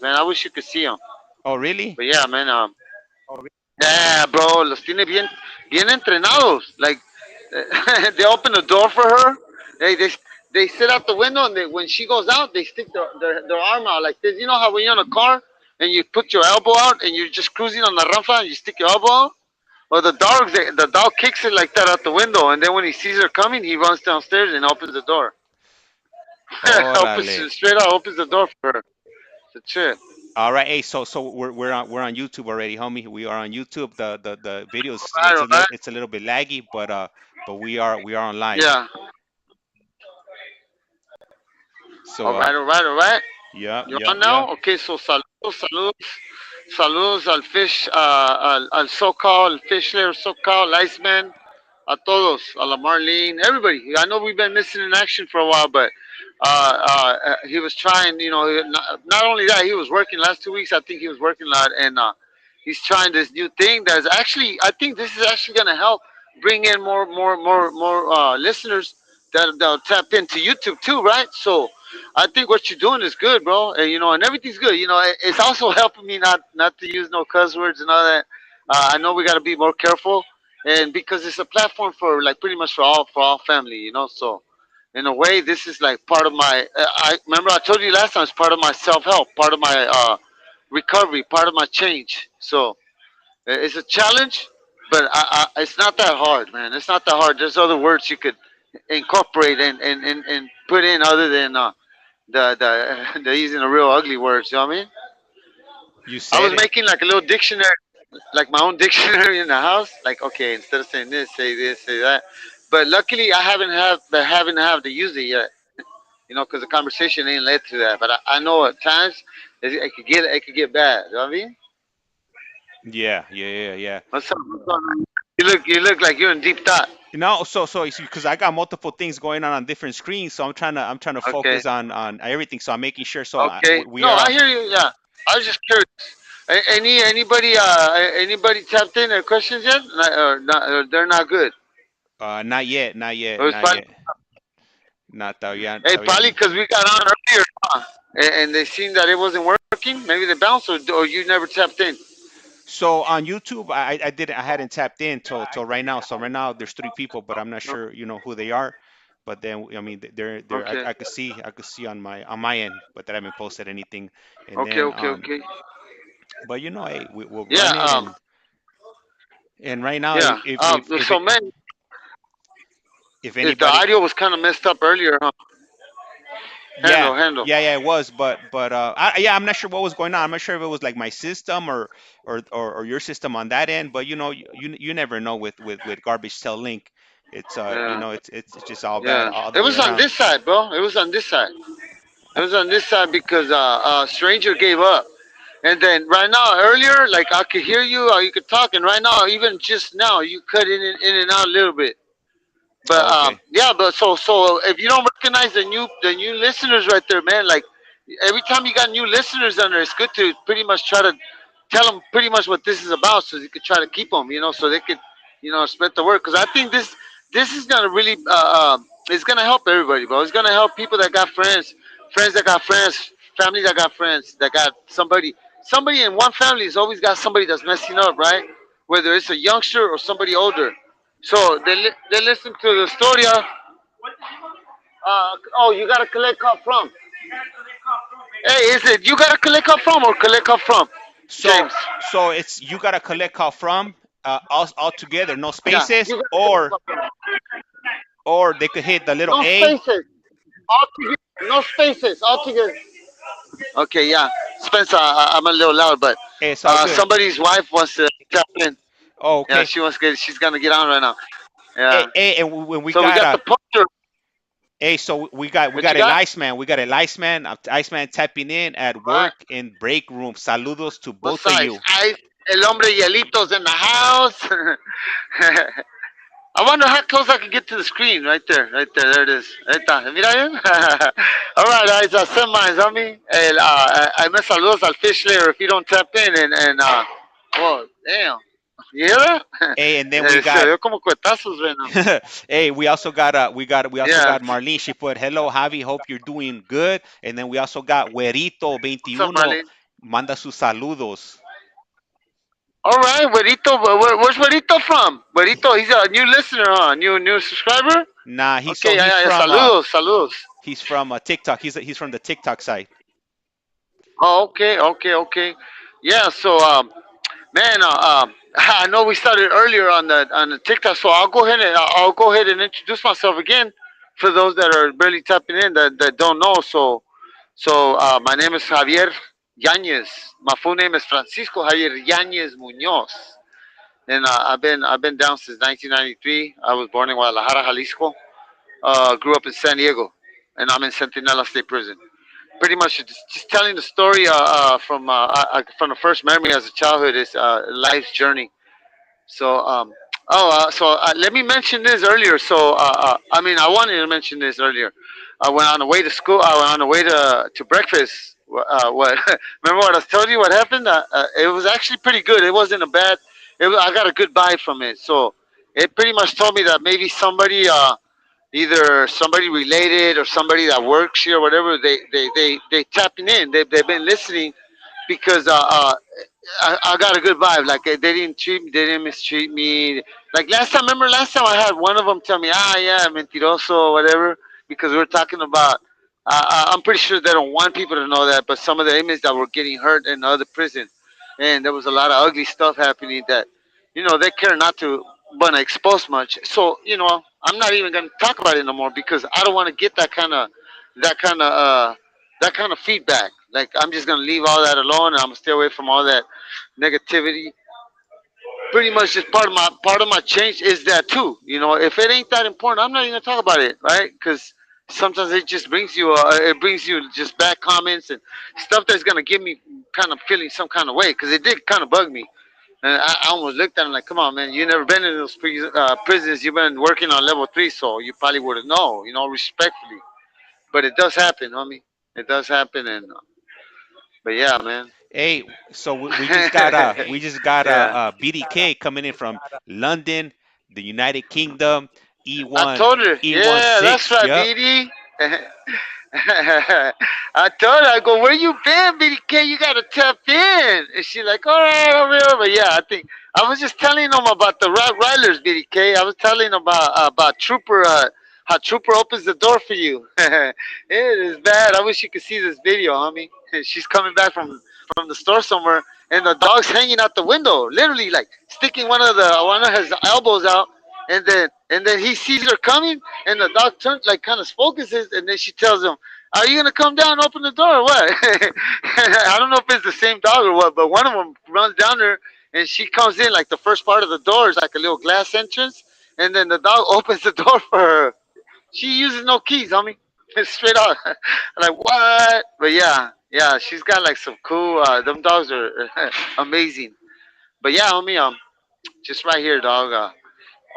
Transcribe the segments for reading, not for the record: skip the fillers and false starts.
man. I wish you could see them. Oh, really? But yeah, man. Yeah, bro. Los tiene bien entrenados. Like, they open the door for her. They sit out the window, and when she goes out, they stick their arm out like this. You know how when you're in a car and you put your elbow out and you're just cruising on the rampa and you stick your elbow out? Well, the dog kicks it like that out the window, and then when he sees her coming, he runs downstairs and opens the door. Órale. Straight out opens the door for her. That's it. All right. Hey, so we're on YouTube already, homie. We are on YouTube. The videos Right, all right. it's a little bit laggy, but we are on live. Yeah. So All right, all right, all right. yeah, You yeah, on yeah. now? Okay, so saludos al fish, al SoCal, al fish layer SoCal, Iceman, a todos, a la Marlene, everybody. I know we've been missing in action for a while, but he was trying, not only that, he was working last 2 weeks. I think he was working a lot, and he's trying this new thing that's actually, I think this is actually going to help bring in more listeners that'll tap into YouTube too, right? So I think what you're doing is good, bro. And, and everything's good. It's also helping me not to use no cuss words and all that. I know we got to be more careful, and because it's a platform for like pretty much for all family, So in a way, this is like part of my. I remember I told you last time. It's part of my self help, part of my recovery, part of my change. So it's a challenge, but it's not that hard, man. It's not that hard. There's other words you could incorporate and put in other than the using the real ugly words. You know what I mean? You I said was it. making like a little dictionary, like my own dictionary in the house. Like, okay, instead of saying this, say that. But luckily, I haven't had to use it yet. Because the conversation ain't led to that. But I know at times it could get bad. You know what I mean? Yeah, yeah, yeah, yeah. What's up? What's going on? You look like you're in deep thought. No, so it's because I got multiple things going on different screens, so I'm trying to Okay. focus on everything. So I'm making sure. So Okay. we No, are I on. hear you. Yeah. I was just curious. Anybody tapped in their questions yet? Or they're not good. Not yet, not yet, Or it's not probably, yet. Not todavía, hey, todavía probably no. because we got on earlier, huh? And they seen that it wasn't working. Maybe they bounced, or you never tapped in. So on YouTube, I hadn't tapped in till right now. So right now there's three people, but I'm not No. sure who they are. But then I mean they're Okay. I could see on my end, but that I haven't posted anything. And Okay. then Okay. Okay. but hey, we'll Yeah. run it and right now Yeah. So man, if if the anybody. audio was kind of messed up earlier, huh? Yeah, Handle. yeah, it was, but yeah, I'm not sure what was going on. I'm not sure if it was like my system or your system on that end. But you never know with garbage tail link. It's Yeah. it's just all bad Yeah. all the It way was on around. this side, bro. It was on this side. It was on this side because Stranger gave up. And then right now, earlier, like I could hear you, or you could talk, and right now, even just now, you cut in and out a little bit. But Okay. yeah, but so if you don't recognize the new listeners right there, man, like every time you got new listeners on there, it's good to pretty much try to tell them pretty much what this is about, so you could try to keep them, so they could, spread the word. Because I think this is gonna really it's gonna help everybody, bro. It's gonna help people that got friends that got friends, family that got friends, that got somebody in one family has always got somebody that's messing up, right? Whether it's a youngster or somebody older. So they listen to the story. Oh, you gotta collect call from. Hey, is it you gotta collect call from or collect call from? So James. so it's you gotta collect call from all together, no Yeah, spaces, you gotta collect or call from. they could hit the little No A. spaces. All together. No spaces. All together. Okay, yeah. Spencer, I'm a little loud, but It's all good. somebody's wife wants to tap in. Oh, Yeah, okay. she's gonna get on right now. Yeah. And when we So we got got the poster. so we What got you a got? Iceman. We got a Iceman tapping in at Right. work in break room. Saludos to What both of size? you. Ice. El hombre hielitos in the house. I wonder how close I can get to the screen. Right there. Right there. There it is. Ahí está. Mira bien. All right, guys. Send mine, homie. I me saludos al fish layer if you don't tap in. Whoa, damn. You hear that? Hey, and then we Se got dio como cuetazos right now. hey, we also got Yeah. Marlene. She put hello Javi, hope you're doing good. And then we also got Güerito What's up, 21. Marlene? Manda sus saludos. All right, Güerito. Where's Güerito from? Güerito, he's a new listener, huh? New subscriber. Nah, Okay, yeah. Saludos, saludos. he's from TikTok. He's from the TikTok site. Oh, okay. Yeah. So, man, I know we started earlier on the TikTok, so I'll go ahead and introduce myself again for those that are barely tapping in that don't know. So, my name is Javier Yanez. My full name is Francisco Javier Yanez Munoz, and I've been down since 1993. I was born in Guadalajara, Jalisco. Grew up in San Diego, and I'm in Centinela State Prison. Pretty much just telling the story from the first memory as a childhood is life's journey. So let me mention this earlier. I wanted to mention this earlier. I went on the way to school. I went on the way to breakfast. What remember what I told you? What happened? It was actually pretty good. It wasn't a bad. I got a good vibe from it. So it pretty much told me that maybe somebody either somebody related or somebody that works here or whatever they tapping in, they've been listening because I got a good vibe. Like they didn't mistreat me. Like last time I had one of them tell me, yeah, mentiroso or whatever, because we were talking about. I'm pretty sure they don't want people to know that, but some of the inmates that were getting hurt in the other prison, and there was a lot of ugly stuff happening that, they care not to want to expose much. So I'm not even gonna talk about it no more because I don't want to get that kind of that kind of feedback. Like I'm just gonna leave all that alone, and I'm gonna stay away from all that negativity. Pretty much, just part of my change is that too. If it ain't that important, I'm not even gonna talk about it, right? Because sometimes it brings you just bad comments and stuff that's gonna give me kind of feeling some kind of way. Because it did kind of bug me, and I almost looked at him like, "Come on, man, you never been in those prisons. You've been working on level 3, so you probably would have known, respectfully." But it does happen, homie. It does happen, and but yeah, man. Hey, so we just got Yeah. Biddy K coming in from London, the United Kingdom, I E1 told her, yeah, that's E16. right, Yep. BD. I told her, I go, where you been, BDK? You gotta tap in. And she like, all right, over here. But yeah, I think I was just telling them about the Rilers, BDK. I was telling them about Trooper, how Trooper opens the door for you. It is bad. I wish you could see this video, homie. She's coming back from the store somewhere, and the dog's hanging out the window, literally like sticking one of his elbows out, and then he sees her coming, and the dog turns like kind of focuses, and then she tells him, "Are you gonna come down and open the door or what?" I don't know if it's the same dog or what, but one of them runs down there, and she comes in like the first part of the door is like a little glass entrance, and then the dog opens the door for her. She uses no keys, homie. Straight up. Like what? But yeah, she's got like some cool. Them dogs are amazing. But yeah, homie, just right here, dog.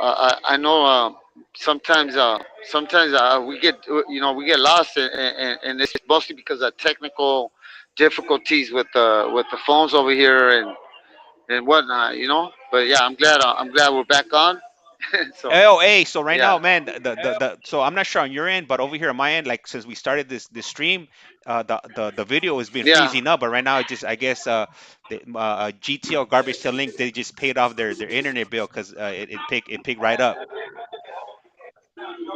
I know sometimes we get lost, and it's mostly because of technical difficulties with the phones over here and whatnot, But yeah, I'm glad we're back on. So Oh, hey, so right now, yeah, man, so I'm not sure on your end, but over here on my end, like since we started this stream, the video has been yeah. freezing up, but right now it just I guess the GTL Garbage Till Link they just paid off their internet bill because it picked right up.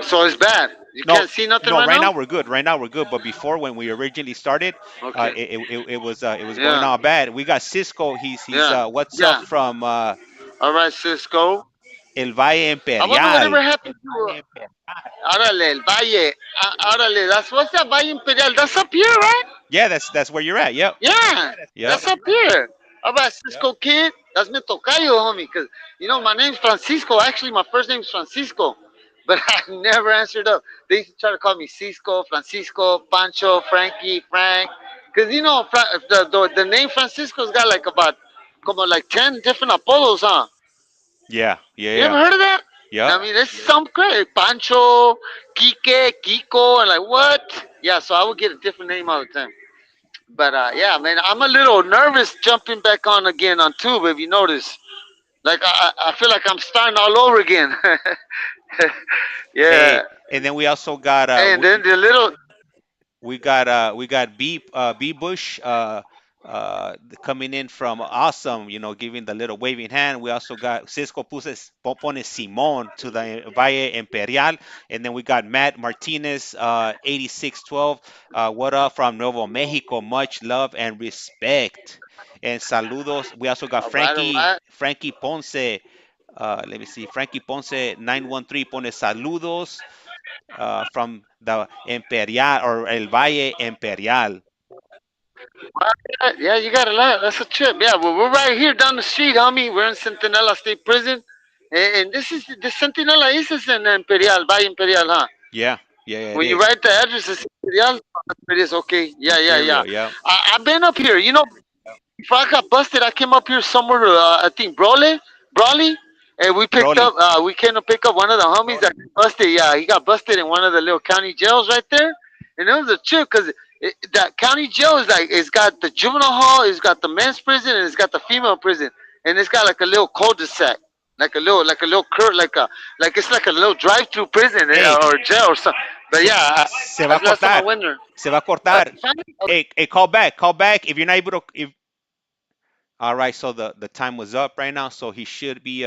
So it's bad. You No, can't see nothing no, right right now. now we're good. Right now we're good, but before when we originally started, Okay. it was going Yeah. on bad. We got Cisco. He's Yeah. what's up Yeah. from All right, Cisco. El Valle I wonder Imperial. whatever happened to. Árale, el Valle. Árale, what's that Valle Imperial? That's up here, right? Yeah, that's where you're at. Yep, Yeah, yep. that's up here. How about Cisco Kid? That's mi tocayo, homie. Because, my name's Francisco. Actually, my first name's Francisco. But I never answered up. They used to try to call me Cisco, Francisco, Pancho, Frankie, Frank. Because, the name Francisco's got like about, como like 10 different apodos, huh? Yeah, yeah, You ever yeah. heard of that? Yep. I mean, it's some great. Pancho, Kike, Kiko, and like, what? Yeah, so I would get a different name all the time. But yeah, man, I'm a little nervous jumping back on again on tube. If you notice, like I feel like I'm starting all over again. Hey, Yeah, and then we also got and then the little we got B Bush Coming in from Awesome, giving the little waving hand. We also got Cisco Pone Simon to the Valle Imperial. And then we got Matt Martinez, 8612. What up from Nuevo Mexico? Much love and respect. And saludos. We also got All right, all Frankie, right. Frankie Ponce. Let me see. Frankie Ponce 913 pone saludos from the Imperial or El Valle Imperial. Yeah, you got a lot. That's a trip. Yeah, well, we're right here down the street, homie. We're in Centinela State Prison, and this is the Centinela is in Imperial, Valle Imperial, huh? Yeah, yeah, yeah, it When you is. write the address, it's Imperial. It is okay. Yeah, yeah, yeah. Imperial, yeah. I've been up here. Before I got busted, I came up here somewhere to I think Brawley, and Broly. we came to pick up one of the homies that got busted. Yeah, he got busted in one of the little county jails right there, and it was a trip because that county jail is like it's got the juvenile hall, it's got the men's prison, and it's got the female prison, and it's got like a little cul-de-sac. Like a little curve, like it's like a little drive-through prison Hey, or jail or something. But se, yeah, se va a that's the last time I cortar. went there. Se va a cortar. Finally, Hey, call back. Call back. If you're not able to. All right, so the time was up right now, so he should be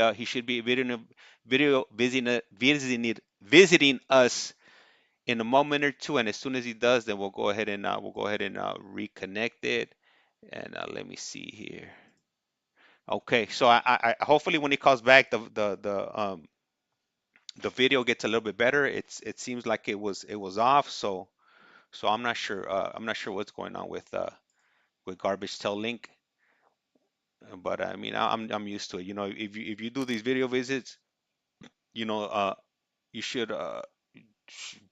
visiting us in a moment or two, and as soon as he does, then we'll go ahead and reconnect it. And let me see here. Okay, so hopefully when he calls back, the video gets a little bit better. It seems like it was off, so I'm not sure what's going on with Garbage Tail Link, but I mean I'm used to it. If you do these video visits, you know you should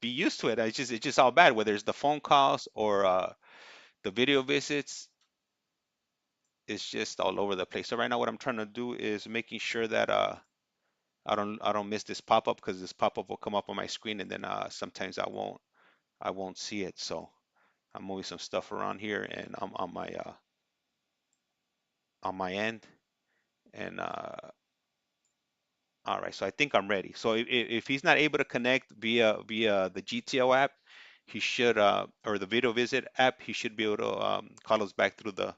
be used to it. It's just all bad, whether it's the phone calls or the video visits. It's just all over the place. So right now, what I'm trying to do is making sure that I don't miss this pop up, because this pop up will come up on my screen, and then sometimes I won't see it. So I'm moving some stuff around here, and I'm on my end. And all right, so I think I'm ready. So if he's not able to connect via the GTO app, he should or the video visit app, he should be able to call us back through the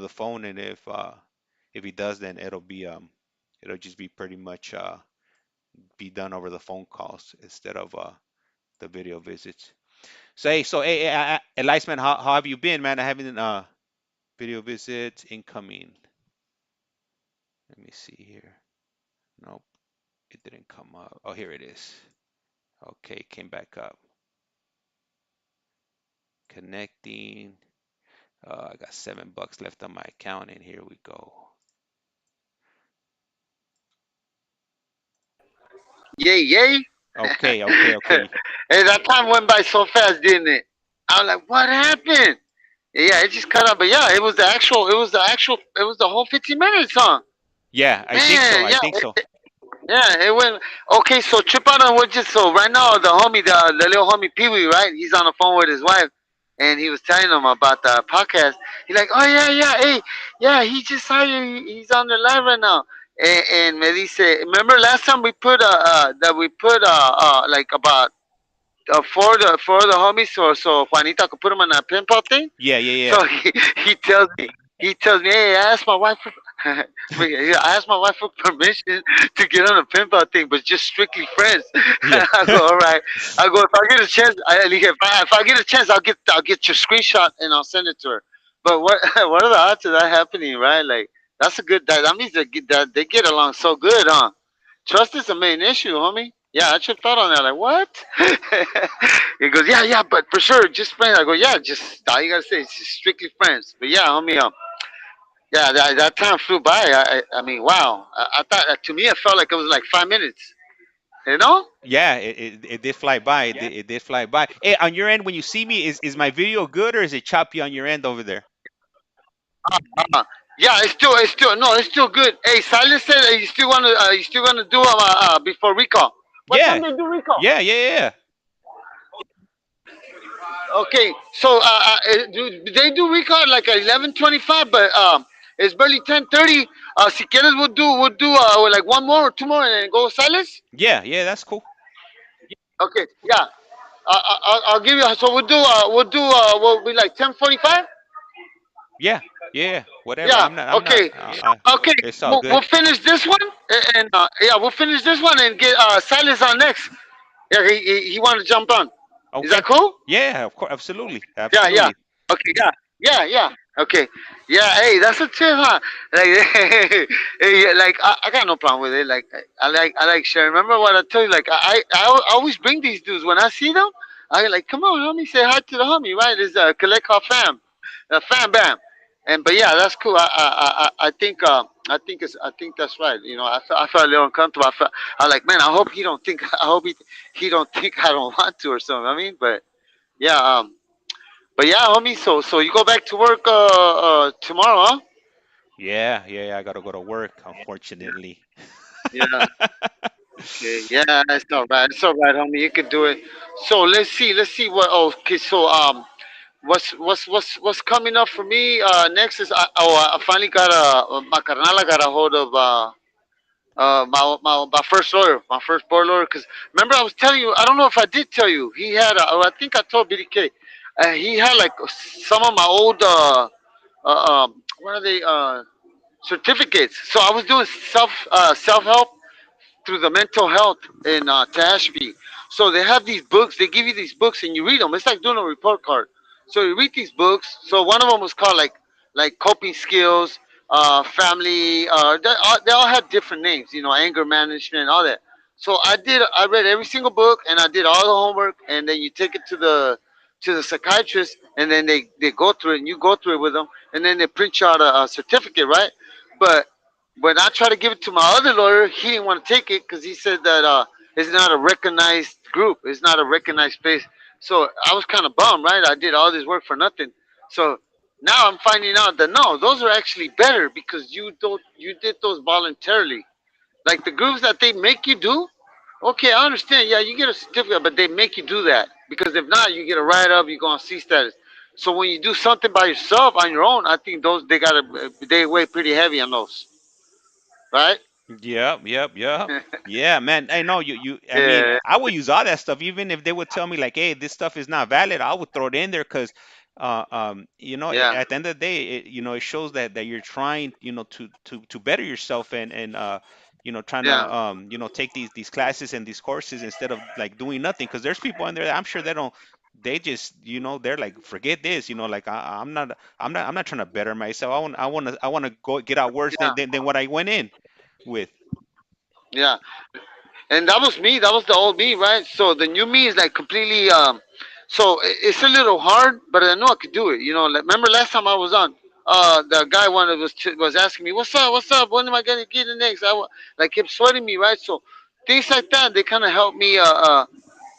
phone. And if he does, then it'll just be pretty much be done over the phone calls instead of the video visits. So hey, Elias, man, how have you been, man? I haven't video visits incoming. Let me see here. Nope, it didn't come up. Oh, here it is. Okay, came back up. Connecting. I got $7 left on my account, and here we go. yay, yay. Okay, okay, okay. Hey, that time went by so fast, didn't it? I was like, what happened? Yeah, it just cut out. But yeah, it was the whole 15 minutes, huh? Yeah, I think so. Man, I yeah, think so. yeah, it went. Okay, so trip out on what just so right now the little homie Pee Wee, right? He's on the phone with his wife, and he was telling him about the podcast. He's like, oh yeah, yeah, hey, yeah, he just saw you. He's on the live right now. And me dice, remember last time we put like about for the homies, so Juanita could put him on a pinball thing. Yeah, yeah, yeah. So he tells me, hey, I asked my wife for, I asked my wife for permission to get on a pinball thing, but just strictly friends. Yeah. I go, all right. I go, if I get a chance, if I get a chance, I'll get your screenshot and I'll send it to her. But what what are the odds of that happening, right? Like that means that they get along so good, huh? Trust is the main issue, homie. Yeah, I tripped out on that. Like, what? He goes, yeah, yeah, but for sure, just friends. I go, yeah, just all you gotta say is just strictly friends. But yeah, homie, yeah, that time flew by. I mean, wow. I thought to me it felt like it was like 5 minutes. You know? Yeah, it did fly by. It did fly by. Hey, on your end, when you see me, is my video good, or is it choppy on your end over there? Uh, yeah, it's still no, it's still good. Hey, Silas said you still gonna do before recall. What time Yeah, they do recall? yeah, yeah, yeah. Okay, so they do recall like at 11:25, but it's barely 10:30. Si quieres, we'll do like one more or two more and then go Silas. Yeah, yeah, that's cool. Okay, yeah. I'll give you. So we'll do. We'll be like 10:45. Yeah, yeah, whatever. Yeah. I'm not. Okay. Okay. It's all We'll good. finish this one, and yeah, we'll finish this one and get Silas on next. Yeah, he wanted to jump on. Is that Okay. cool? Yeah, of course, absolutely, Yeah, yeah. absolutely. Okay, yeah, yeah, yeah. Okay, yeah. Hey, that's a tip, huh? Like, hey, like I got no problem with it. Like, I like sharing. Remember what I told you? Like, I always bring these dudes when I see them. I like, come on, homie, say hi to the homie, right? It's collect call fam, fam bam. And but yeah, that's cool. I think that's right. You know, I felt a little uncomfortable. I like, man. I hope he don't think. I hope he don't think I don't want to or something. I mean, but yeah. But yeah, homie. So you go back to work tomorrow, huh? Yeah, yeah, yeah, I gotta go to work, unfortunately. Yeah. Okay. Yeah, it's all right. It's all right, homie. You can do it. So let's see. Let's see what. Oh, okay. So what's coming up for me? Next is I finally got my carnal got a hold of my first lawyer, my first board lawyer. Cause remember I was telling you. I don't know if I did tell you. He had. I think I told Biddy K. He had like some of my old what are they certificates. So I was doing self help through the mental health in Tehachapi. So they have these books. They give you these books and you read them. It's like doing a report card. So you read these books. So one of them was called like coping skills, family. They all had different names. You know, anger management, all that. So I read every single book and I did all the homework. And then you take it to the psychiatrist and then they go through it and you go through it with them and then they print you out a certificate, right? But when I tried to give it to my other lawyer, he didn't want to take it because he said that it's not a recognized group, it's not a recognized space. So I was kind of bummed, right? I did all this work for nothing. So now I'm finding out that no, those are actually better because you did those voluntarily. Like the groups that they make you do. Okay, I understand. Yeah, you get a certificate, but they make you do that because if not, you get a write up. You go on C status. So when you do something by yourself on your own, I think those they weigh pretty heavy on those, right? Yep, yep, yep. Yeah, man. I know you. I mean, Yeah, I would use all that stuff, even if they would tell me like, "Hey, this stuff is not valid." I would throw it in there because, yeah, at the end of the day, it shows that you're trying, to better yourself and trying to, yeah, take these classes and these courses instead of like doing nothing. Because there's people in there that I'm sure they don't. They just, they're like, forget this, like I'm not trying to better myself. I want to go get out worse yeah, than what I went in with. yeah. And that was me. That was the old me, right? So the new me is like completely. So it's a little hard, but I know I could do it. You know, like, remember last time I was on, the guy wanted was asking me, "What's up? What's up? When am I gonna get the next?" Like kept sweating me, right? So things like that, they kind of help me.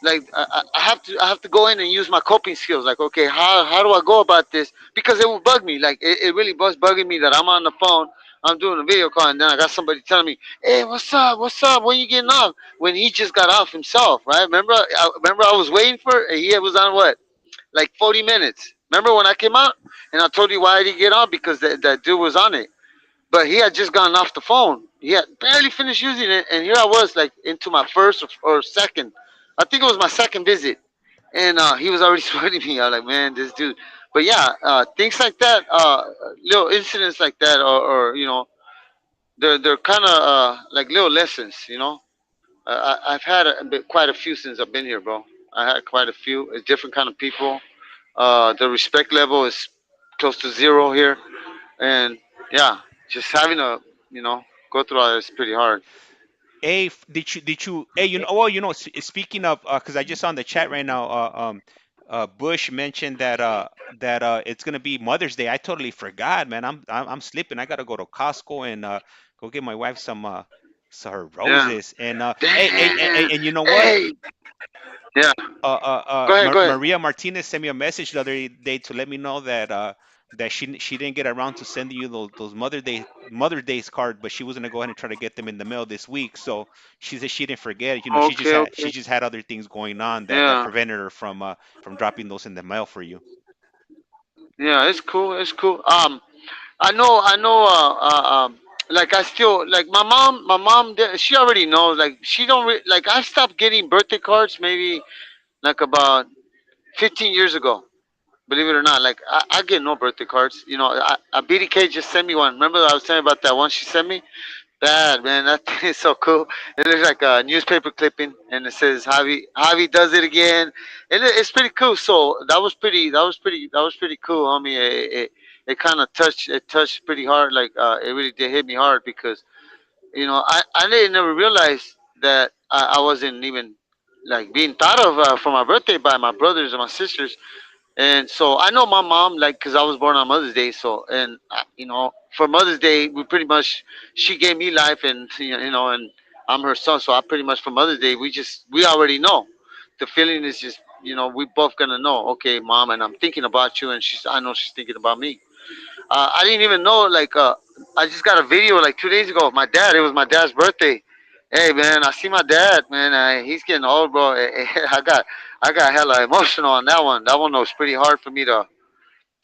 Like I have to go in and use my coping skills. Like, okay, how do I go about this? Because it will bug me. Like it really was bugging me that I'm on the phone, I'm doing a video call, and then I got somebody telling me, "Hey, what's up? What's up? When you getting off?" When he just got off himself, right? Remember I was waiting for. He was on what, like 40 minutes. Remember when I came out and I told you why I didn't get on because that dude was on it, but he had just gotten off the phone. He had barely finished using it, and here I was, like into my first or second. I think it was my second visit, and he was already sweating me. I was like, man, this dude. But yeah, things like that, little incidents like that, or they're kind of like little lessons. I've had quite a few since I've been here, bro. I had quite a few. It's different kind of people. The respect level is close to zero here, and yeah, just having to you know go through all this is pretty hard. Hey, did you? Hey, well, speaking of, because I just saw in the chat right now, Bush mentioned that it's gonna be Mother's Day. I totally forgot, man. I'm slipping. I gotta go to Costco and go get my wife some her Yeah. roses. And Damn. and you know what? Hey. Yeah. Go ahead. Go ahead. Maria Martinez sent me a message the other day to let me know that she didn't get around to sending you those Mother Days card, but she was gonna go ahead and try to get them in the mail this week. So she said she didn't forget. She just Okay. had she Okay. just had other things going on that Yeah. prevented her from dropping those in the mail for you. Yeah. It's cool. It's cool. I know. I know. Like I still like my mom. My mom. She already knows. Like she don't like. I stopped getting birthday cards maybe like about 15 years ago. Believe it or not, like I get no birthday cards. You know, Biddy K just sent me one. Remember I was telling you about that one she sent me? Bad man, that thing is so cool. It looks like a newspaper clipping, and it says Javi does it again, and it's pretty cool. So that was pretty cool, homie. It kind of touched pretty hard. Like it really did hit me hard because I didn't never realize that I wasn't even like being thought of for my birthday by my brothers and my sisters. And so I know my mom, like, cause I was born on Mother's Day. So, and for Mother's Day, we pretty much she gave me life, and and I'm her son. So I pretty much for Mother's Day, we already know. The feeling is just, we both gonna know. Okay, mom, and I'm thinking about you, and I know she's thinking about me. I didn't even know. Like, I just got a video like 2 days ago of my dad. It was my dad's birthday. Hey man, I see my dad. Man, he's getting old, bro. I got hella emotional on that one. That one was pretty hard for me to.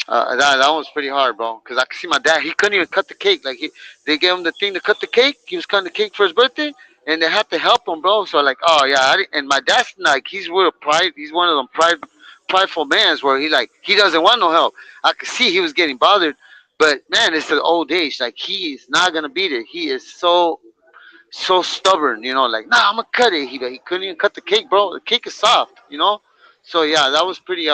That one was pretty hard, bro. Cause I could see my dad. He couldn't even cut the cake. Like they gave him the thing to cut the cake. He was cutting the cake for his birthday, and they had to help him, bro. So like, oh yeah. And my dad's like, he's with a pride. He's one of them prideful mans where he doesn't want no help. I could see he was getting bothered, but man, it's the old age. Like he is not gonna beat it. He is so stubborn. Like nah, I'm gonna cut it. He couldn't even cut the cake, bro. The cake is soft. So yeah, that was pretty.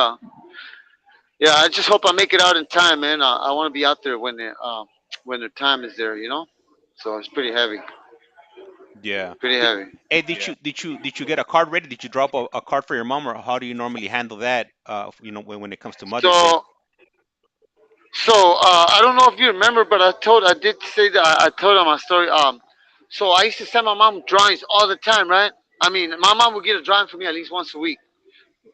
Yeah, I just hope I make it out in time, man. I want to be out there when the time is there. So it's pretty heavy, Yeah. pretty heavy. Hey, did you get a card ready? Did you drop a card for your mom, or how do you normally handle that? When it comes to Mother's Day. So I don't know if you remember, but I did say that I told her my story. So I used to send my mom drawings all the time, right? I mean, my mom would get a drawing for me at least once a week,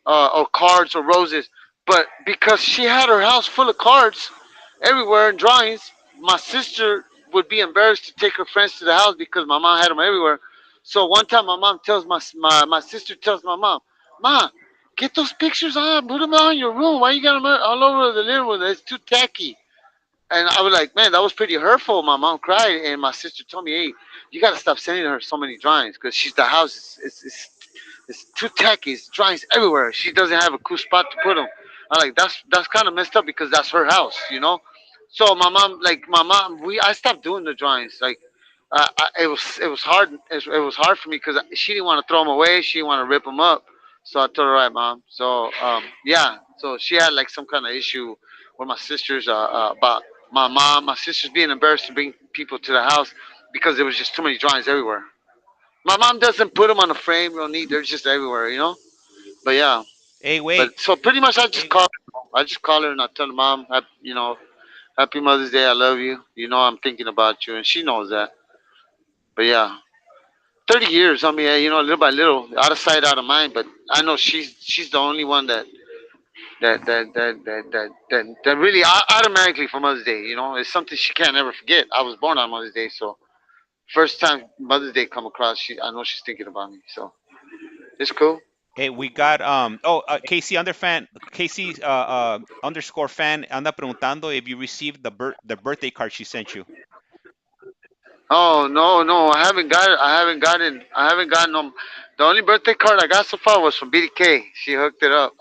or cards or roses. But because she had her house full of cards everywhere and drawings, my sister would be embarrassed to take her friends to the house because my mom had them everywhere. So one time, my sister tells my mom, "Ma, get those pictures on, put them on your room. Why you got them all over the living room? It's too tacky." And I was like, man, that was pretty hurtful. My mom cried, and my sister told me, hey, you got to stop sending her so many drawings because the house is too tacky. It's drawings everywhere. She doesn't have a cool spot to put them. I'm like, that's kind of messed up because that's her house. So I stopped doing the drawings. Like, it was hard. It was hard for me because she didn't want to throw them away. She didn't want to rip them up. So I told her, right, mom. So yeah. So she had like some kind of issue with my sisters about my sisters being embarrassed to bring people to the house because there was just too many drawings everywhere. My mom doesn't put them on a frame real neat. They're just everywhere. But yeah. Hey, But wait. so pretty much I just call her and I tell her, mom, happy Mother's Day. I love you. I'm thinking about you, and she knows that. But yeah, 30 years. I mean, little by little, out of sight, out of mind. But I know she's the only one that really automatically for Mother's Day. It's something she can't ever forget. I was born on Mother's Day, so first time Mother's Day come across, I know she's thinking about me. So it's cool. Hey, we got KC underscore fan anda preguntando if you received the birthday card she sent you. Oh no, no, I haven't got it. I haven't gotten them. The only birthday card I got so far was from Biddy K. She hooked it up.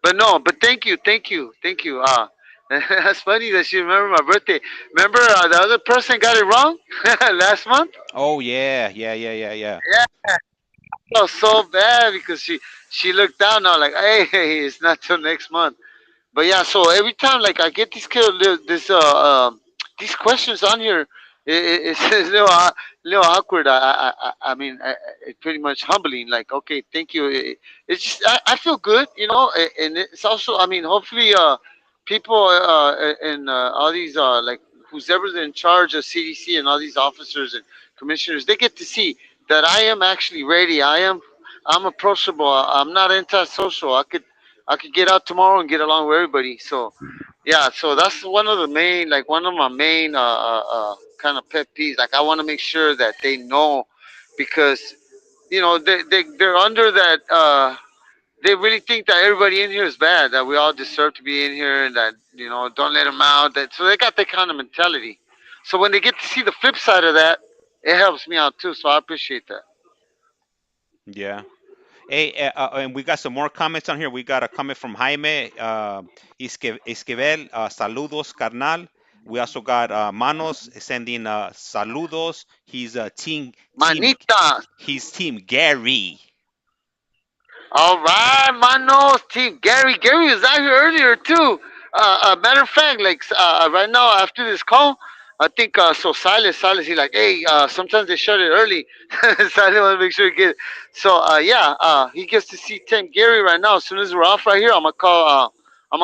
But no, but thank you. That's funny that she remembered my birthday. Remember the other person got it wrong last month. Oh yeah, yeah, yeah, yeah, yeah. Yeah, I felt so bad because she looked down now like, hey, it's not till next month. But yeah, so every time like I get these questions on here, it's a little awkward. I mean, it's pretty much humbling. Like, okay, thank you. It's just I feel good, and it's also, I mean, hopefully, people and all these like who's ever in charge of CDC and all these officers and commissioners, they get to see that I am actually ready. I'm approachable. I'm not antisocial. I could get out tomorrow and get along with everybody. So yeah, so that's one of my main kind of pet peeves. Like I want to make sure that they know because they're under that. They really think that everybody in here is bad. That we all deserve to be in here, and that don't let them out. That so they got that kind of mentality. So when they get to see the flip side of that, it helps me out too. So I appreciate that. Yeah. Hey, and we got some more comments on here. We got a comment from Jaime Esquivel. Saludos, carnal. We also got Manos sending saludos. He's team. Manitas. He's team Gary. All right, Manos, team Gary. Gary was out here earlier too. Matter of fact, like right now after this call, I think so. Silas, he like, hey, sometimes they shut it early. Silas want to make sure he get. So yeah, he gets to see Team Gary right now. As soon as we're off right here, I'm gonna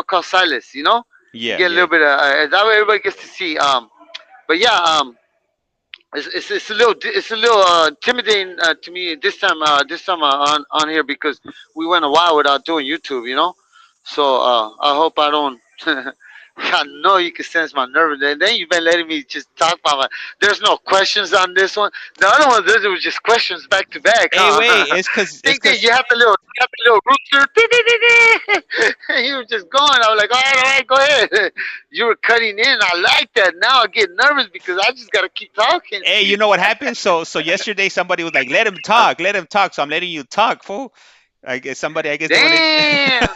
call Silas. You know, you Yeah, get a little yeah, bit of that way everybody gets to see. But yeah, it's a little intimidating to me this time on here because we went a while without doing YouTube, you know. So I hope I don't. I know you can sense my nerves. Then you've been letting me just talk about my. There's no questions on this one. The other one, there was just questions back to back, hey, wait, huh? it's Think that cause you have the little rooster. You were just going. I was like, all right, go ahead. You were cutting in. I like that. Now I get nervous because I just gotta keep talking. hey, you know what happened? So yesterday somebody was like, let him talk. So I'm letting you talk, fool. I guess they wanted. Damn.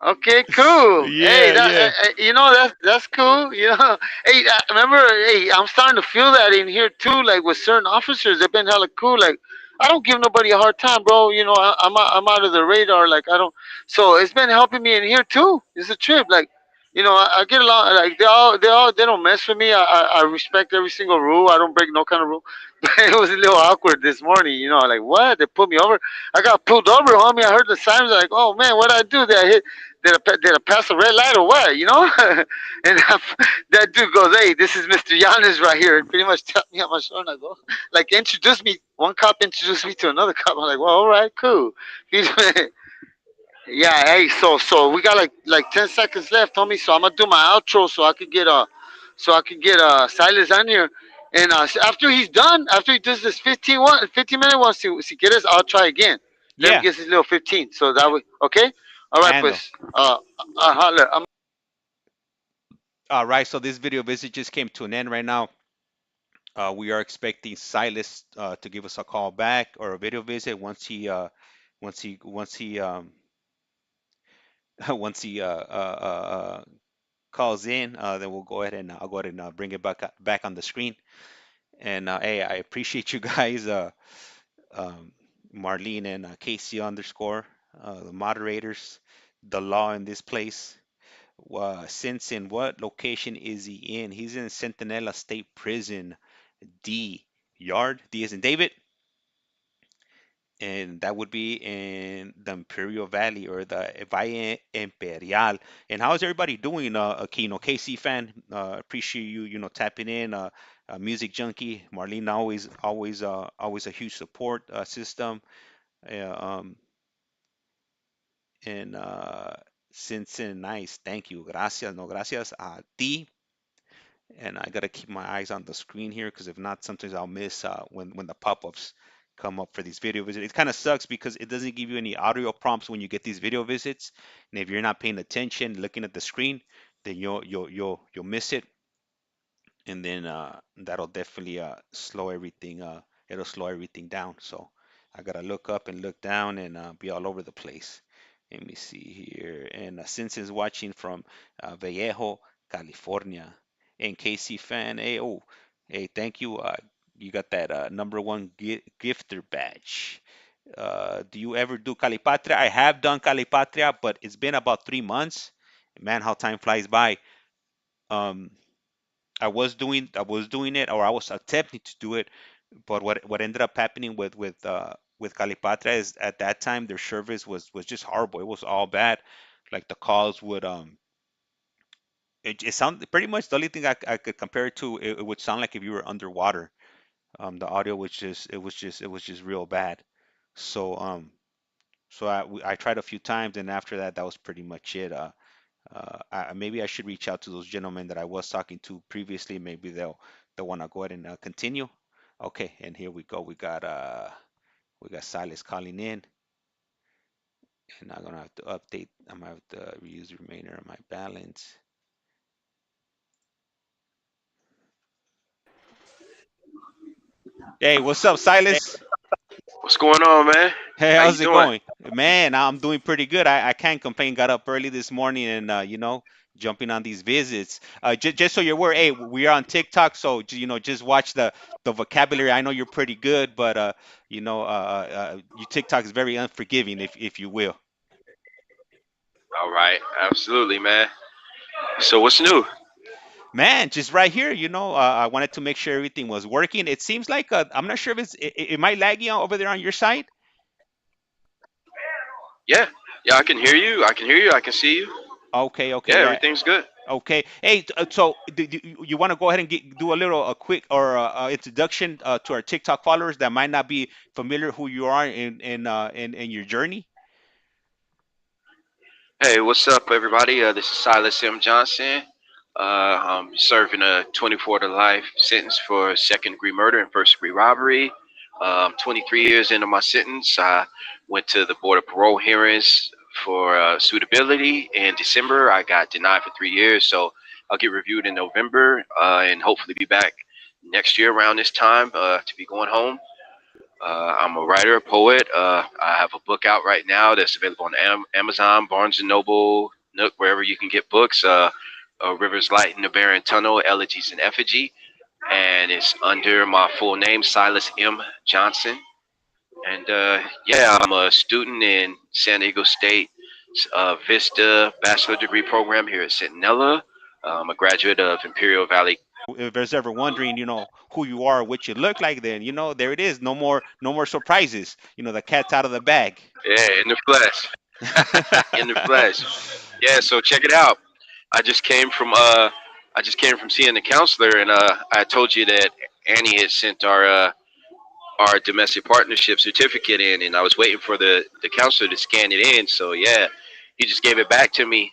Okay, cool. Hey, Yeah, yeah. you know that's cool. You know, hey, remember, hey, I'm starting to feel that in here too. Like with certain officers, they've been hella cool. Like I don't give nobody a hard time, bro. You know, I'm out of the radar. Like I don't. So it's been helping me in here too. It's a trip. Like you know, I get along. Like they don't mess with me. I respect every single rule. I don't break no kind of rule. But it was a little awkward this morning. You know, like what? They put me over. I got pulled over, homie. I heard the sirens. Like, oh man, what did I do? Did I hit? Did I pass a red light or what? You know? And that dude goes, "Hey, this is Mr. Yanes right here," and pretty much tapped me on my shoulder. And I go, like, introduce me. One cop introduced me to another cop. I'm like, well, all right, cool. Yeah, hey, so we got like 10 seconds left, homie. So I'm gonna do my outro so I could get Silas on here. And after he's done, after he does this 15-minute one, si quieres, I'll try again. Let him Yeah, get his little 15. So that way, okay? All right, handle. pues. Holler. All right, so this video visit just came to an end right now. We are expecting Silas to give us a call back or a video visit once he once he calls in. Then we'll go ahead and I'll go ahead and bring it back on the screen. And hey, I appreciate you guys, um, Marlene and Casey underscore, the moderators, the law in this place. Since in what location is he in? He's in Centinela State Prison, D Yard. D is in David, and that would be in the Imperial Valley or the Valle Imperial. And how is everybody doing? KC fan, appreciate you, tapping in. Music junkie, Marlene, always a huge support system. Uh, um, and since nice, thank you, gracias, no gracias a ti. And I gotta keep my eyes on the screen here because if not, sometimes I'll miss when the pop-ups come up for these video visits. It kind of sucks because it doesn't give you any audio prompts when you get these video visits, and if you're not paying attention, looking at the screen, then you'll miss it, and then that'll definitely slow everything. It'll slow everything down. So I gotta look up and look down and be all over the place. Let me see here. And since is watching from Vallejo, California. And KC fan, hey, oh, hey, thank you. You got that number one gifter badge. Do you ever do Calipatria? I have done Calipatria, but it's been about 3 months. Man, how time flies by. Um, I was doing it, or I was attempting to do it, but what ended up happening with Calipatra is at that time their service was just horrible. It was all bad. Like the calls would it sound pretty much the only thing I could compare it to, it would sound like if you were underwater. The audio was just it was just real bad. So I tried a few times, and after that was pretty much it. Maybe I should reach out to those gentlemen that I was talking to previously. Maybe they'll want to go ahead and continue. Okay, and here we go. We got Silas calling in, and I'm gonna have to update. I'm gonna have to reuse the remainder of my balance. Hey, what's up, Silas? What's going on, man? Hey, How you how's it doing? going? Man, I'm doing pretty good. I can't complain. Got up early this morning and, jumping on these visits. Just so you're aware, hey, we are on TikTok, so, just watch the vocabulary. I know you're pretty good, but, your TikTok is very unforgiving, if you will. All right, absolutely, man. So what's new? Man, just right here, I wanted to make sure everything was working. It seems like, I'm not sure if it might lag you over there on your side. Yeah, yeah, I can hear you. I can hear you. I can see you. Okay, Yeah, okay, yeah. everything's good. Okay. Hey, so you want to go ahead and do a quick or introduction to our TikTok followers that might not be familiar who you are in your journey? Hey, what's up, everybody? This is Silas M. Johnson. I'm serving a 24 to life sentence for second-degree murder and first-degree robbery. 23 years into my sentence. I went to the Board of Parole hearings for suitability in December. I got denied for 3 years, so I'll get reviewed in November and hopefully be back next year around this time to be going home. I'm a writer, a poet. I have a book out right now that's available on Amazon, Barnes and Noble, Nook, wherever you can get books. Rivers Light in the Barren Tunnel, Elegies and Effigy, and it's under my full name, Silas M. Johnson. And yeah, I'm a student in San Diego State Vista Bachelor Degree Program here at Centinela. I'm a graduate of Imperial Valley. If there's ever wondering, who you are, what you look like, then there it is. No more surprises. The cat's out of the bag. Yeah, in the flesh. In the flesh. Yeah, so check it out. I just came from seeing the counselor, and I told you that Annie had sent our domestic partnership certificate in, and I was waiting for the counselor to scan it in. So yeah, he just gave it back to me.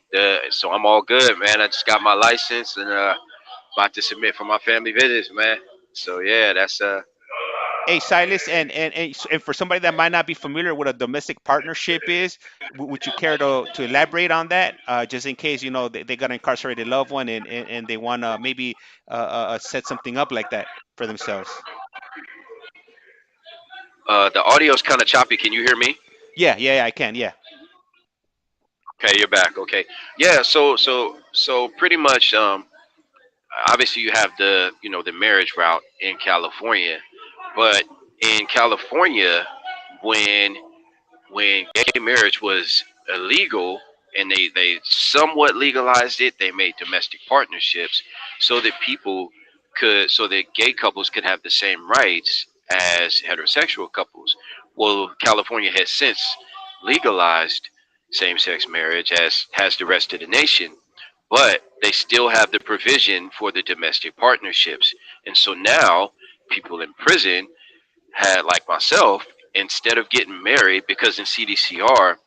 So I'm all good, man. I just got my license and about to submit for my family visits, man. So yeah, that's Hey, Silas, and for somebody that might not be familiar what a domestic partnership is, would you care to elaborate on that, just in case they got an incarcerated loved one and they want to maybe set something up like that for themselves? the audio's kind of choppy. Can you hear me? Yeah, yeah, yeah, I can. Yeah. Okay, you're back. Okay, yeah. So pretty much, obviously you have the marriage route in California, but in California, when when gay marriage was illegal and they somewhat legalized it, they made domestic partnerships so that gay couples could have the same rights as heterosexual couples. Well, California has since legalized same-sex marriage, as has the rest of the nation, but they still have the provision for the domestic partnerships. And so now people in prison had, like myself, instead of getting married, because in CDCR,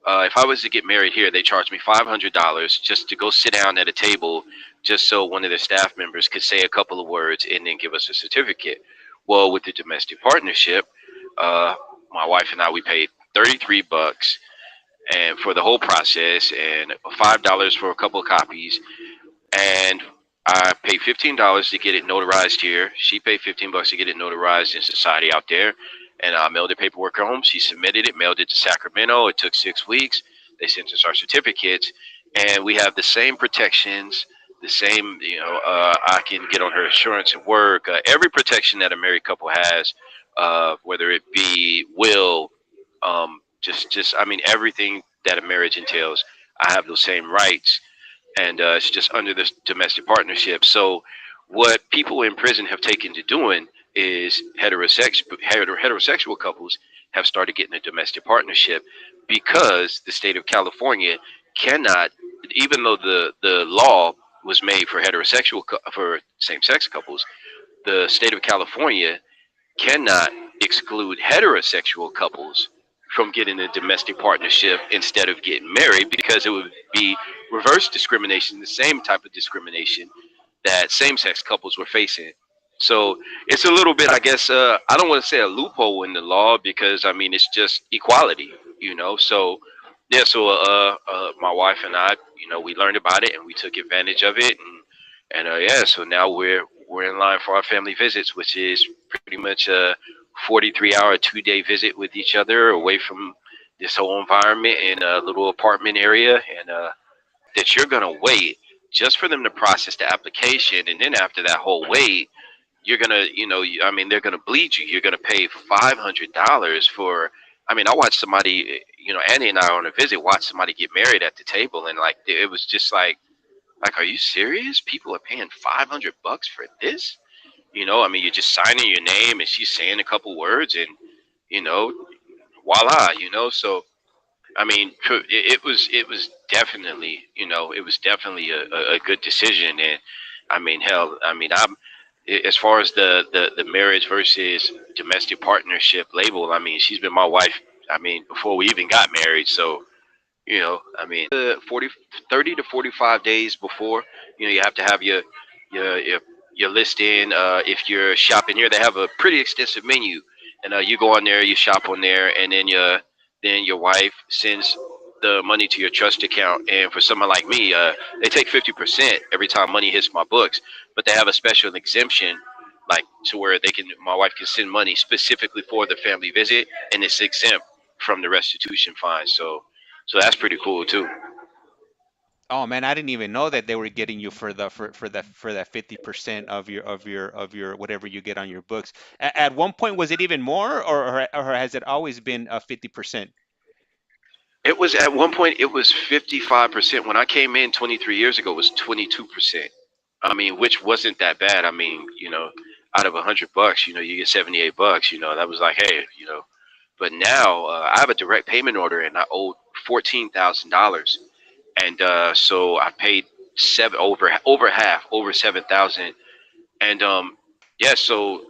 if I was to get married here, they charge me $500 just to go sit down at a table, just so one of their staff members could say a couple of words and then give us a certificate. Well, with the domestic partnership, uh, my wife and I, we paid $33 and for the whole process, and $5 for a couple of copies, and I paid $15 to get it notarized here. She paid $15 to get it notarized in society out there, and I mailed the paperwork home. She submitted it, mailed it to Sacramento. It took 6 weeks. They sent us our certificates, and we have the same protections. The same, I can get on her insurance at work. Every protection that a married couple has, whether it be will, I mean, everything that a marriage entails. I have those same rights, and it's just under this domestic partnership. So, what people in prison have taken to doing is heterosexual couples have started getting a domestic partnership because the state of California cannot, even though the law was made for for same sex couples, the state of California cannot exclude heterosexual couples from getting a domestic partnership instead of getting married, because it would be reverse discrimination, the same type of discrimination that same-sex couples were facing. So it's a little bit, I guess, I don't want to say a loophole in the law, because I mean it's just equality. So yeah, so my wife and I, we learned about it and we took advantage of it, and yeah, so now we're in line for our family visits, which is pretty much 43-hour 2-day visit with each other away from this whole environment in a little apartment area, and that you're gonna wait just for them to process the application, and then after that whole wait, you're gonna, I mean, they're gonna bleed you. You're gonna pay $500 for. I mean, I watched somebody, Annie and I on a visit watched somebody get married at the table, and like it was just like, are you serious? People are paying $500 for this? I mean, you're just signing your name, and she's saying a couple words, and you know, voila, So I mean, it was definitely, it was definitely a good decision, and I mean, hell, I mean, as far as the marriage versus domestic partnership label, I mean, she's been my wife. I mean, before we even got married, so I mean, 30 to 45 days before, you have to have your your, your list in. If you're shopping here, they have a pretty extensive menu, and you go on there, you shop on there, and then your wife sends the money to your trust account. And for someone like me, they take 50% every time money hits my books, but they have a special exemption. Like to where my wife can send money specifically for the family visit, and it's exempt from the restitution fine. So that's pretty cool too. Oh man, I didn't even know that they were getting you for that 50% of your whatever you get on your books. At one point, was it even more, or has it always been 50%? It was at one point it was 55%. When I came in 23 years ago, it was 22%. I mean, which wasn't that bad. I mean, out of $100, you get $78. That was like, hey. But now I have a direct payment order, and I owed $14,000, and so I paid seven over half, over 7,000. And yeah, so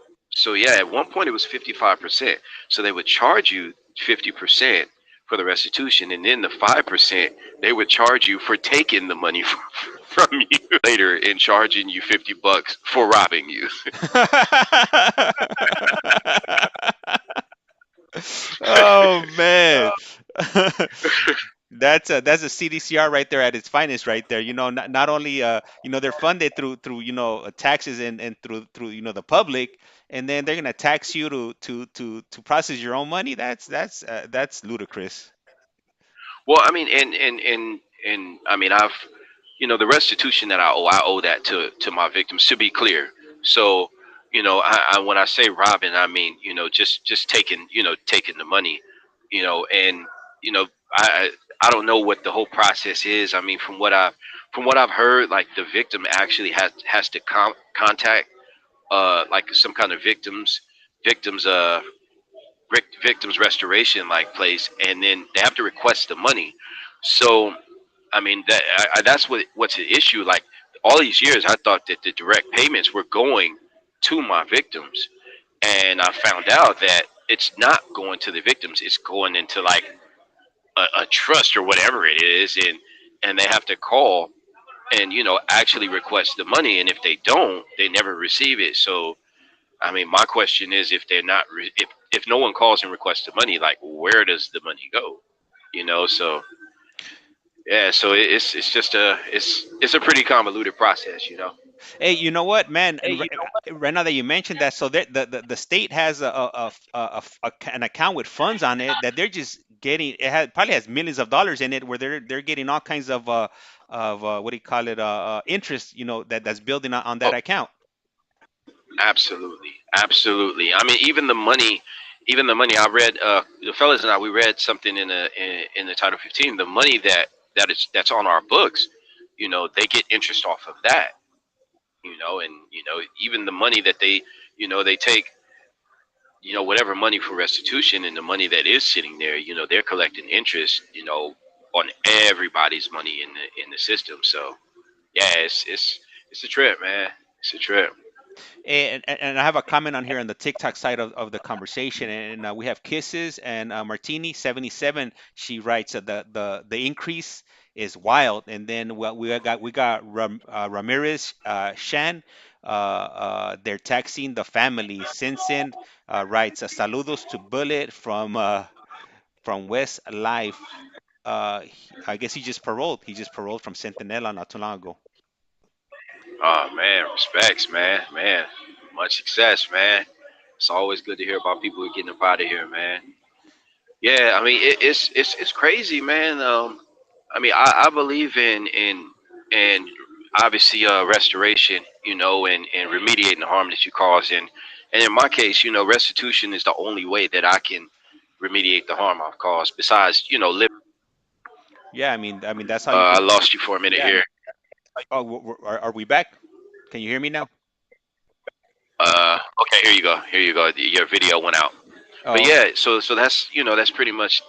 yeah, at one point it was 55%. So they would charge you 50% for the restitution, and then the 5% they would charge you for taking the money from you later and charging you $50 for robbing you. Oh man. That's a CDCR right there at its finest right there. Not only they're funded through taxes and through the public, and then they're gonna tax you to process your own money. That's ludicrous. Well, I mean, and I mean, the restitution that I owe that to my victims. To be clear, so when I say robbing, I mean, just taking the money, and you know, I I don't know what the whole process is. I mean, from what I've heard, like the victim actually has to contact like some kind of victims victims restoration like place, and then they have to request the money. So I mean that's what's the issue. Like all these years, I thought that the direct payments were going to my victims, and I found out that it's not going to the victims. It's going into like a trust or whatever it is, and they have to call and actually request the money. And if they don't, they never receive it. So I mean, my question is, if they're not, if no one calls and requests the money, like where does the money go? So yeah, so it's just it's a pretty convoluted process. Hey, you know what, man? And right now that you mentioned that, so the state has an account with funds on it that they're just getting. Probably has millions of dollars in it, where they're getting all kinds of what do you call it, interest, that's building on that Oh, account. absolutely, absolutely. I mean, even the money I read, the fellas and I, we read something in the Title 15. The money that's on our books, they get interest off of that. And even the money that they take, whatever money for restitution, and the money that is sitting there, they're collecting interest, on everybody's money in the system. So yeah, it's a trip, man. It's a trip. And I have a comment on here on the TikTok side of the conversation, and we have Kisses and Martini 77. She writes that the increase is wild, and then we got Ramirez Shan. They're taxing the family. Sinsin writes saludos to Bullet from West Life. I guess he just paroled. He just paroled from Centinela not too long ago. Oh man, respects, man. Much success, man. It's always good to hear about people getting up out of here, man. Yeah, I mean it's crazy, man. I mean I believe in obviously restoration, and remediating the harm that you cause, and in my case, restitution is the only way that I can remediate the harm I've caused. Besides, Yeah, I mean that's how you I could. lost you for a minute here. Oh, are we back? Can you hear me now? Okay, here you go. Here you go. Your video went out. But Oh, yeah, okay. so that's that's pretty much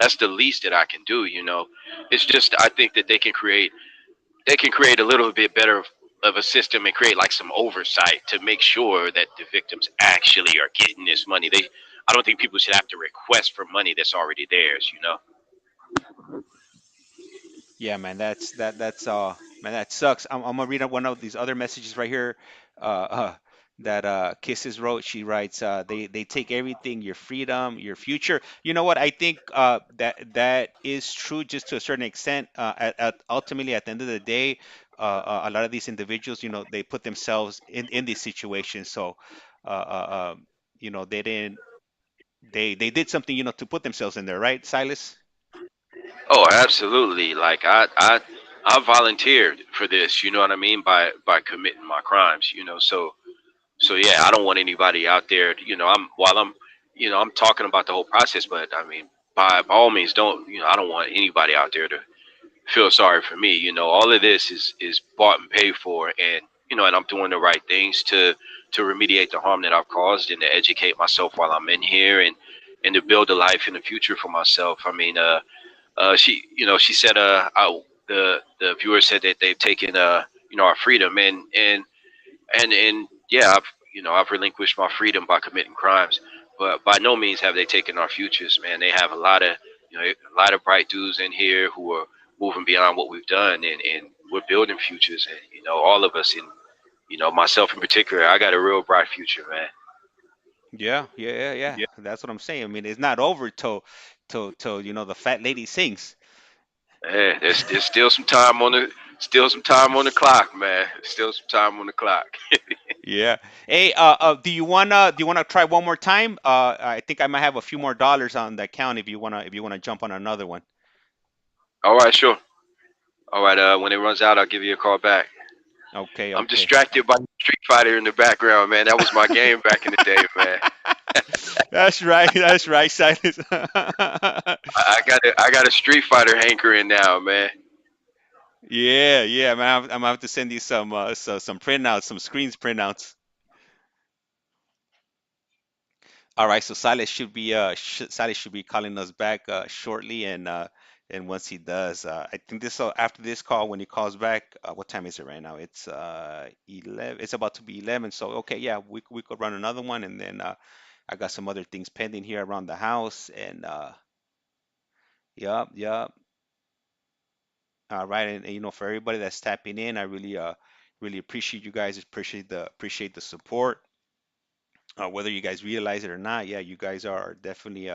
that's the least that I can do. It's just I think that they can create a little bit better of a system and create like some oversight to make sure that the victims actually are getting this money. I don't think people should have to request for money that's already theirs. Yeah, man, that's man, that sucks. I'm gonna read out one of these other messages right here. That Kisses wrote. She writes, they take everything, your freedom, your future. You know what? I think that is true just to a certain extent. Ultimately, at the end of the day, a lot of these individuals, they put themselves in these situations. So, uh, uh, they didn't they did something, to put themselves in there, right, Silas? Oh, absolutely. Like I volunteered for this. You know what I mean by committing my crimes. So yeah, I don't want anybody out there. I'm talking about the whole process, but I mean, by all means, don't. I don't want anybody out there to feel sorry for me. All of this is bought and paid for, and I'm doing the right things to remediate the harm that I've caused and to educate myself while I'm in here and to build a life in the future for myself. I mean, she said, the viewer said that they've taken, our freedom, and yeah, I've relinquished my freedom by committing crimes, but by no means have they taken our futures, man. They have a lot of bright dudes in here who are moving beyond what we've done, and we're building futures, and all of us, and myself in particular, I got a real bright future, man. Yeah, yeah, yeah, yeah. That's what I'm saying. I mean, it's not over till the fat lady sings. Yeah, there's still some time on the clock, man. Still some time on the clock. Yeah. Hey, do you wanna try one more time? I think I might have a few more dollars on the account if you wanna jump on another one. All right, sure. All right, when it runs out, I'll give you a call back. Okay, I'm okay. distracted by Street Fighter in the background, man. That was my game back in the day, man. That's right. That's right, Silas. I got a Street Fighter hankering now, man. Yeah, yeah, man. I'm gonna have to send you some printouts, some screens printouts. All right, so Silas should be calling us back shortly, and once he does, I think this after this call, when he calls back, what time is it right now? It's 11. It's about to be 11. So okay, yeah, we could run another one, and then I got some other things pending here around the house, and yup, yup. All right, and for everybody that's tapping in, I really appreciate you guys. Appreciate the support. Whether you guys realize it or not, yeah, you guys are definitely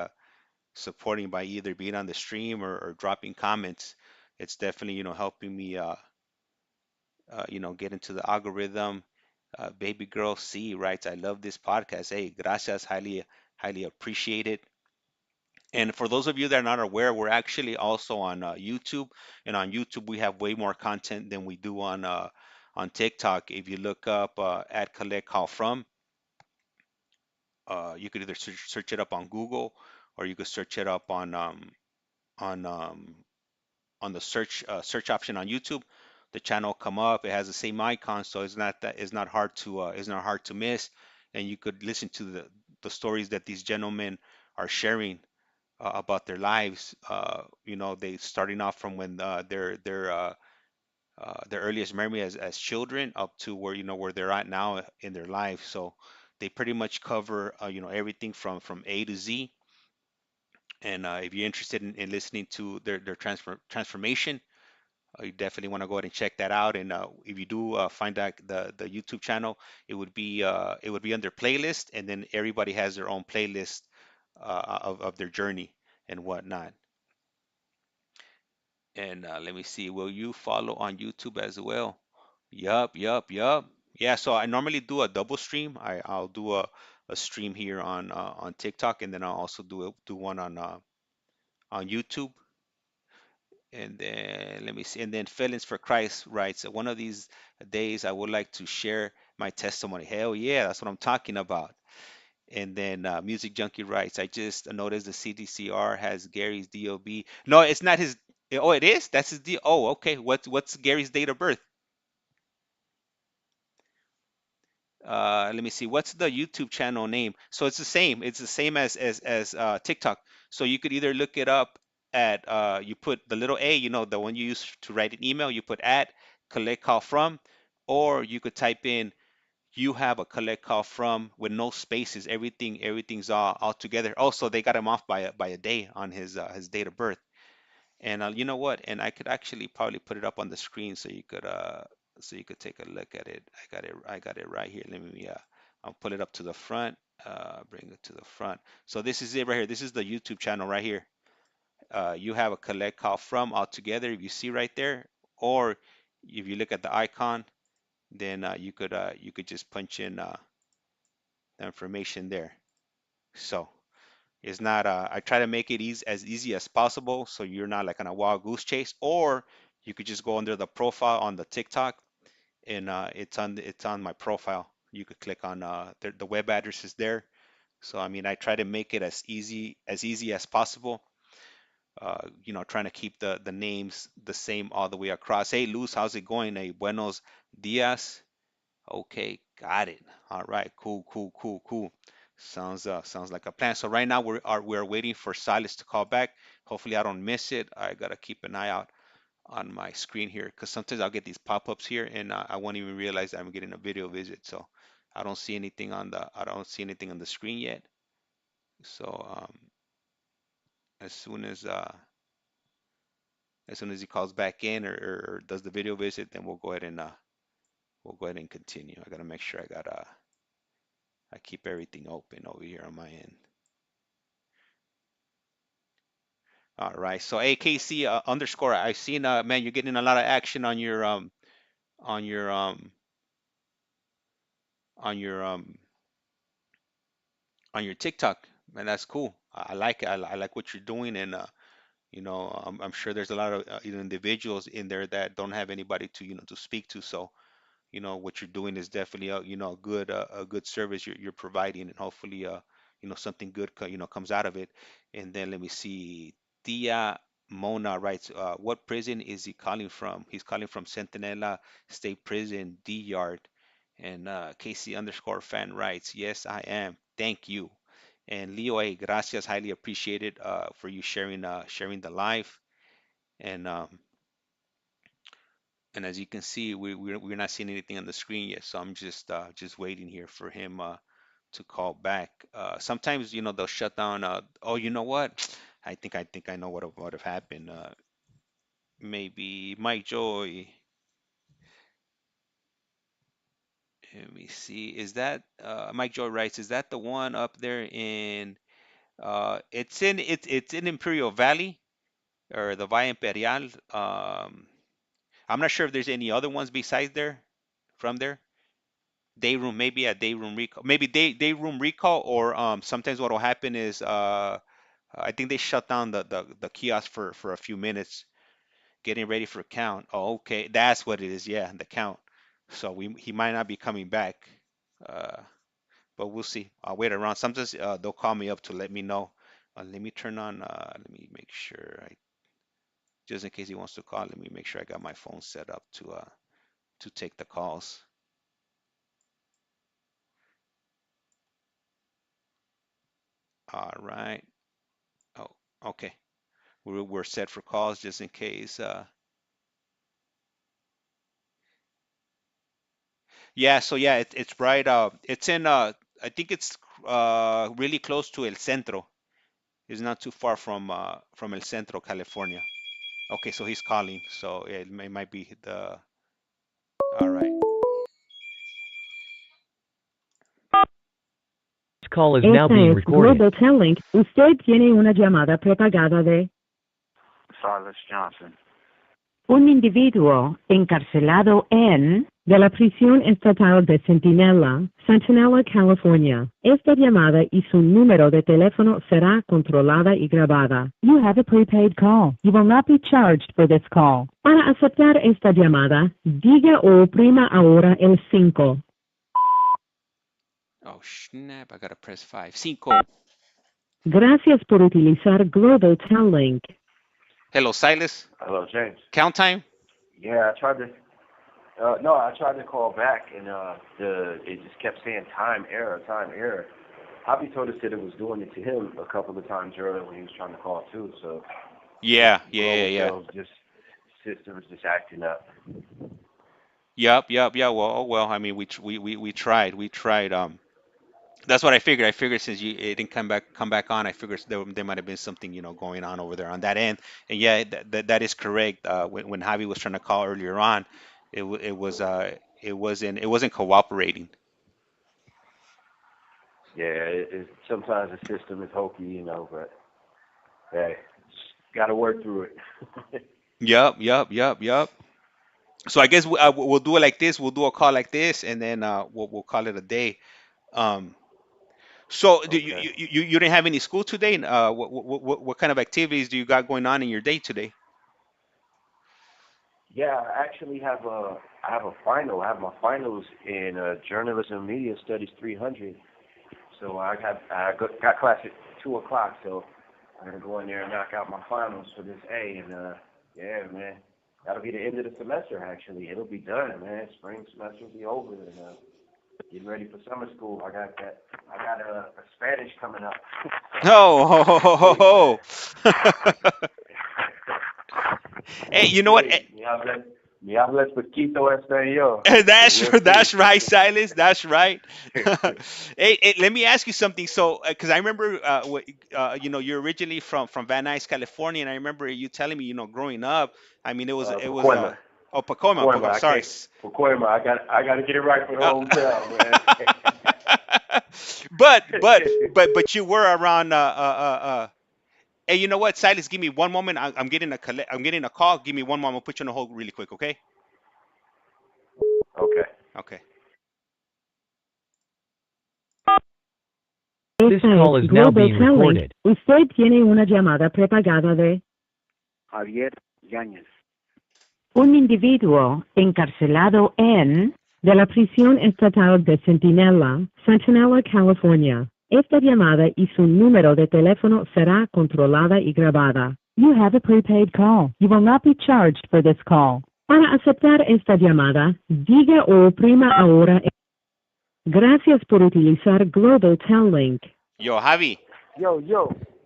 supporting by either being on the stream or dropping comments. It's definitely, helping me, get into the algorithm. Baby girl C writes, I love this podcast. Hey, gracias, highly appreciate it. And for those of you that are not aware, we're actually also on YouTube, and on YouTube we have way more content than we do on TikTok. If you look up at CollectCallFrom, you could either search it up on Google, or you could search it up on um, on the search option on YouTube. The channel come up. It has the same icon, so it's not hard to miss. And you could listen to the stories that these gentlemen are sharing about their lives. They starting off from when their earliest memory as children up to where they're at now in their life. So they pretty much cover everything from A to Z. And if you're interested in listening to their transformation, you definitely want to go ahead and check that out. And if you do find that the YouTube channel, it would be under playlist, and then everybody has their own playlist of their journey and whatnot. And let me see, will you follow on YouTube as well? Yup, yup, yup. Yeah, so I normally do a double stream. I'll do a stream here on TikTok, and then I'll also do one on YouTube. And then let me see. And then Felons for Christ writes, one of these days I would like to share my testimony. Hell yeah, that's what I'm talking about. And then Music Junkie writes, I just noticed the CDCR has Gary's DOB. No, it's not his. Oh, it is? That's his D. Oh, okay. What's Gary's date of birth? Let me see. What's the YouTube channel name? So it's the same. It's the same as TikTok. So you could either look it up at you put the little A, the one you use to write an email. You put at collect call from, or you could type in you have a collect call from with no spaces. Everything's all together. Also, they got him off by a day on his date of birth. And you know what? And I could actually probably put it up on the screen so you could take a look at it. I got it right here. Let me I'll pull it up to the front. Bring it to the front. So this is it right here. This is the YouTube channel right here. You have a collect call from all together. If you see right there, or if you look at the icon, then you could just punch in the information there. So it's not I try to make it as easy as possible so you're not like on a wild goose chase, or you could just go under the profile on the TikTok, and it's on my profile. You could click on the web address is there. So I mean, I try to make it as easy as possible. Trying to keep the names the same all the way across. Hey Luz, how's it going? Hey, buenos dias. Okay, got it. All right, cool, cool, cool, cool. Sounds like a plan. So right now we're waiting for Silas to call back. Hopefully I don't miss it. I gotta keep an eye out on my screen here because sometimes I'll get these pop-ups here and I won't even realize I'm getting a video visit. So I don't see anything on the screen yet. So as soon as uh, as soon as he calls back in or does the video visit, then we'll go ahead and continue. I gotta make sure I keep everything open over here on my end. All right. So AKC underscore. I've seen man, you're getting a lot of action on your on your on your TikTok. Man, that's cool. I like it. I like what you're doing, and I'm sure there's a lot of individuals in there that don't have anybody to speak to. So what you're doing is definitely a good service you're providing, and hopefully something good comes out of it. And then let me see. Tia Mona writes, what prison is he calling from? He's calling from Centinela State Prison, D Yard. And Casey underscore fan writes, yes, I am. Thank you. And Leo A, gracias, highly appreciated for you sharing the live. And as you can see, we're not seeing anything on the screen yet, so I'm just waiting here for him to call back. Sometimes they'll shut down. Oh, you know what? I think I know what would have happened. Maybe Mike Joy. Let me see. Is that Mike Joy writes? Is that the one up there in? It's in Imperial Valley or the Valle Imperial. I'm not sure if there's any other ones besides there from there. Day room, maybe a day room recall, maybe day room recall, or sometimes what will happen is I think they shut down the kiosk for a few minutes, getting ready for count. Oh, okay, that's what it is. Yeah, the count. So he might not be coming back, uh, but we'll see. I'll wait around. Sometimes they'll call me up to let me know. Let me turn on. Let me make sure. Just in case he wants to call, let me make sure I got my phone set up to take the calls. All right. Oh, okay. We're set for calls just in case. Yeah, so yeah, it's right. It's in. I think it's really close to El Centro. It's not too far from El Centro, California. Okay, so he's calling. So yeah, it might be the. All right. This call is now being recorded. Link. Usted tiene una llamada prepagada de Silas Johnson. un individuo encarcelado en de la prisión estatal de Centinela, California. Esta llamada y su número de teléfono será controlada y grabada. You have a prepaid call. You will not be charged for this call. Para aceptar esta llamada, diga o oprima ahora el 5. Oh, snap. I got to press 5. Cinco. Gracias por utilizar Global Tel Link. Hello, Silas. Hello, James. Count time? Yeah, I tried to. No, I tried to call back, and it just kept saying time error, time error. Javi told us that it was doing it to him a couple of times earlier when he was trying to call too. So Yeah. Just system was just acting up. Yup. Yeah. Well. I mean, we tried. That's what I figured. I figured since it didn't come back on, I figured there might have been something going on over there on that end. And yeah, that is correct. When Javi was trying to call earlier on, it wasn't cooperating. Yeah, sometimes the system is hokey, but hey, got to work through it. Yup. So I guess we'll do it like this. We'll do a call like this, and then we'll call it a day. Um, so Okay. you didn't have any school today? What kind of activities do you got going on in your day today? Yeah, I actually have a final. I have my finals in journalism and media studies 300. So I got class at 2:00. So I'm gonna go in there and knock out my finals for this A. And yeah, man, that'll be the end of the semester. Actually, it'll be done, man. Spring semester will be over, and getting ready for summer school. I got a Spanish coming up. Oh, ho, ho, ho, ho, ho. Hey, you know what? Hey, me hablas poquito español. That's right, Silas. That's right. Hey, let me ask you something. So, because I remember, you're originally from Van Nuys, California, and I remember you telling me, growing up. I mean, it was Pacoima. oh, Pacoima. Pacoima. I Sorry. can't. Pacoima. I got to get it right for the Uh, hometown, man. but you were around. Hey, you know what, Silas? Give me one moment. I'm getting I'm getting a call. Give me one moment. I'll put you on hold really quick, okay? Okay. Okay. This Esta call es is now Global being Tel Link. recorded. Usted tiene una llamada prepagada de Javier Yáñez. un individuo encarcelado de la prisión estatal de Centinela, California. Esta llamada y su número de teléfono será controlada y grabada. You have a prepaid call. You will not be charged for this call. Para aceptar esta llamada, diga o oprima ahora. Gracias por utilizar Global Tel Link. Yo, Javi. Yo.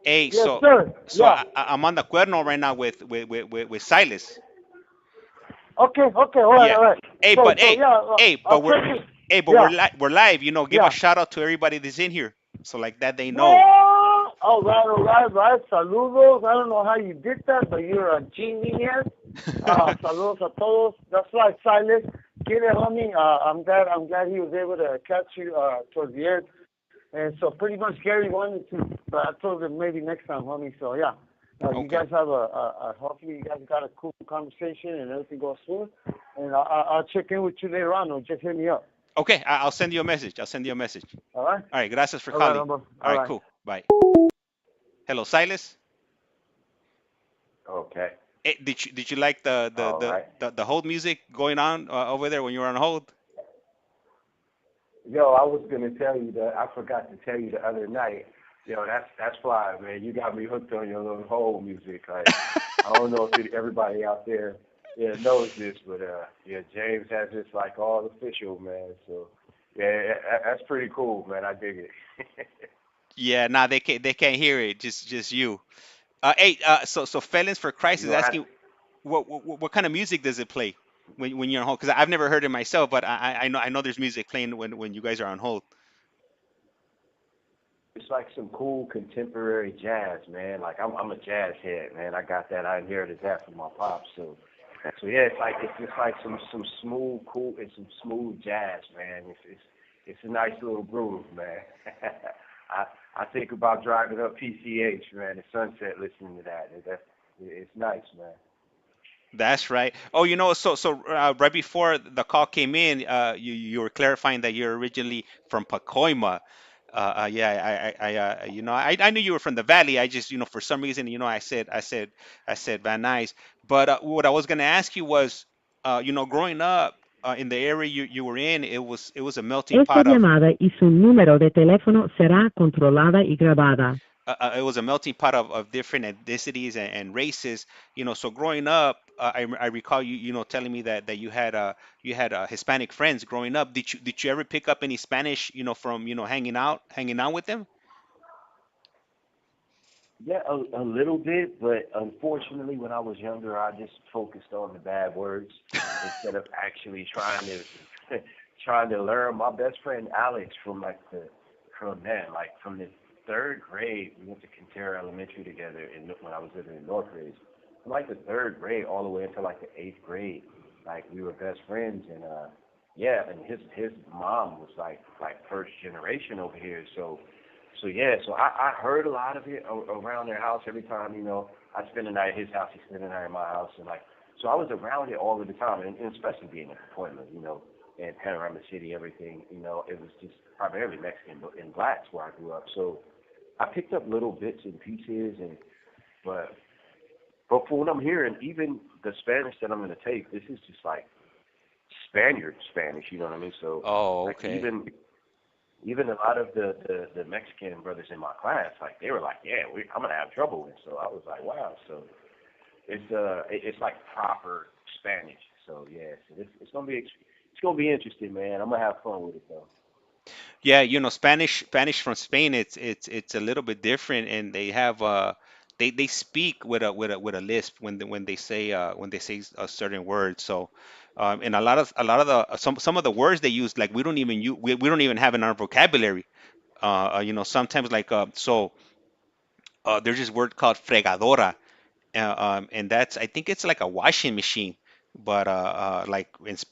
Hey, Yes, sir. so Yeah. I'm on the cuerno right now with Silas. Okay. All Yeah. right. Hey, So, but so, hey, yeah, hey, I'll but we're take it. hey, but Yeah. we're live. Give Yeah. a shout out to everybody that's in here, so like that they know. Yeah. All right. Saludos. I don't know how you did that, but you're a genius. Saludos a todos. That's right, Silas. Get it, homie. I'm glad he was able to catch you towards the end. And so pretty much Gary wanted to, but I told him maybe next time, homie. So yeah, you Okay. guys have hopefully you guys got a cool conversation and everything goes smooth. And I'll check in with you later on, or just hit me up. Okay, I'll send you a message. All right. All right, gracias for All right, calling. Ramon. All right, cool. Bye. Hello, Silas. Okay. Hey, did you like the All right. the hold music going on over there when you were on hold? Yo, I was gonna tell you that I forgot to tell you the other night. Yo, that's fly, man. You got me hooked on your little whole music. Like, I don't know if everybody out there knows this, but James has this like all official, man. So yeah, that's pretty cool, man. I dig it. Yeah, nah, they can't hear it. Just you. Hey, so Felons for Christ You is know, I asking what kind of music does it play when you're on hold? Because I've never heard it myself, but I know there's music playing when you guys are on hold. it's like some cool contemporary jazz, man. Like I'm a jazz head, man. I got that. I inherited that from my pops. So yeah, it's just like some smooth, cool, and some smooth jazz, man. It's a nice little groove, man. I think about driving up PCH, man, at sunset, listening to that. It's nice, man. That's right. Oh, right before the call came in, you were clarifying that you're originally from Pacoima. Yeah, I knew you were from the Valley. I just, for some reason, I said Van Nuys. But what I was going to ask you was, growing up in the area you were in, it was a melting Esta pot of llamada y su número de teléfono será controlada y grabada. it was a melting pot of different ethnicities and races. So growing up, I recall you telling me that you had Hispanic friends growing up. Did you ever pick up any Spanish, from hanging out with them? Yeah, a little bit, but unfortunately, when I was younger, I just focused on the bad words instead of actually trying to trying to learn. My best friend Alex from the third grade, we went to Quintero Elementary together when I was living in North Ridge. From like the third grade all the way until like the eighth grade, like we were best friends, and yeah, and his mom was like first generation over here, so yeah, so I heard a lot of it around their house every time. I spend the night at his house, he spend the night at my house, and like, so I was around it all of the time, and especially being in appointment, and Panorama City, everything, it was just primarily Mexican and blacks where I grew up. So I picked up little bits and pieces, but but for what I'm hearing, even the Spanish that I'm gonna take, this is just like Spaniard Spanish, you know what I mean? So Oh, like okay. even a lot of the Mexican brothers in my class, like they were like, yeah, I'm gonna have trouble with. So I was like, wow. So it's like proper Spanish. So yeah, so it's gonna be interesting, man. I'm gonna have fun with it though. Yeah, Spanish from Spain, it's a little bit different, and they speak with a lisp when they say a certain word. So, and a lot of the some of the words they use, like we don't even have in our vocabulary. Sometimes, like, there's this word called fregadora, and I think it's like a washing machine. But like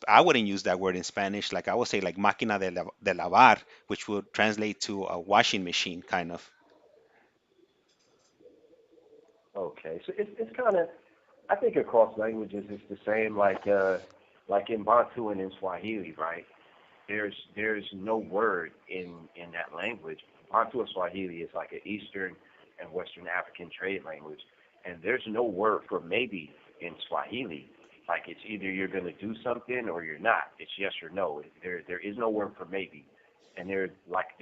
I wouldn't use that word in Spanish. Like I would say like máquina de lavar, which would translate to a washing machine, kind of. Okay, so it's kind of, I think across languages it's the same. Like in Bantu and in Swahili, right? There's no word in that language. Bantu and Swahili is like an Eastern and Western African trade language, and there's no word for maybe in Swahili. Like it's either you're gonna do something or you're not. It's yes or no. There is no word for maybe, and there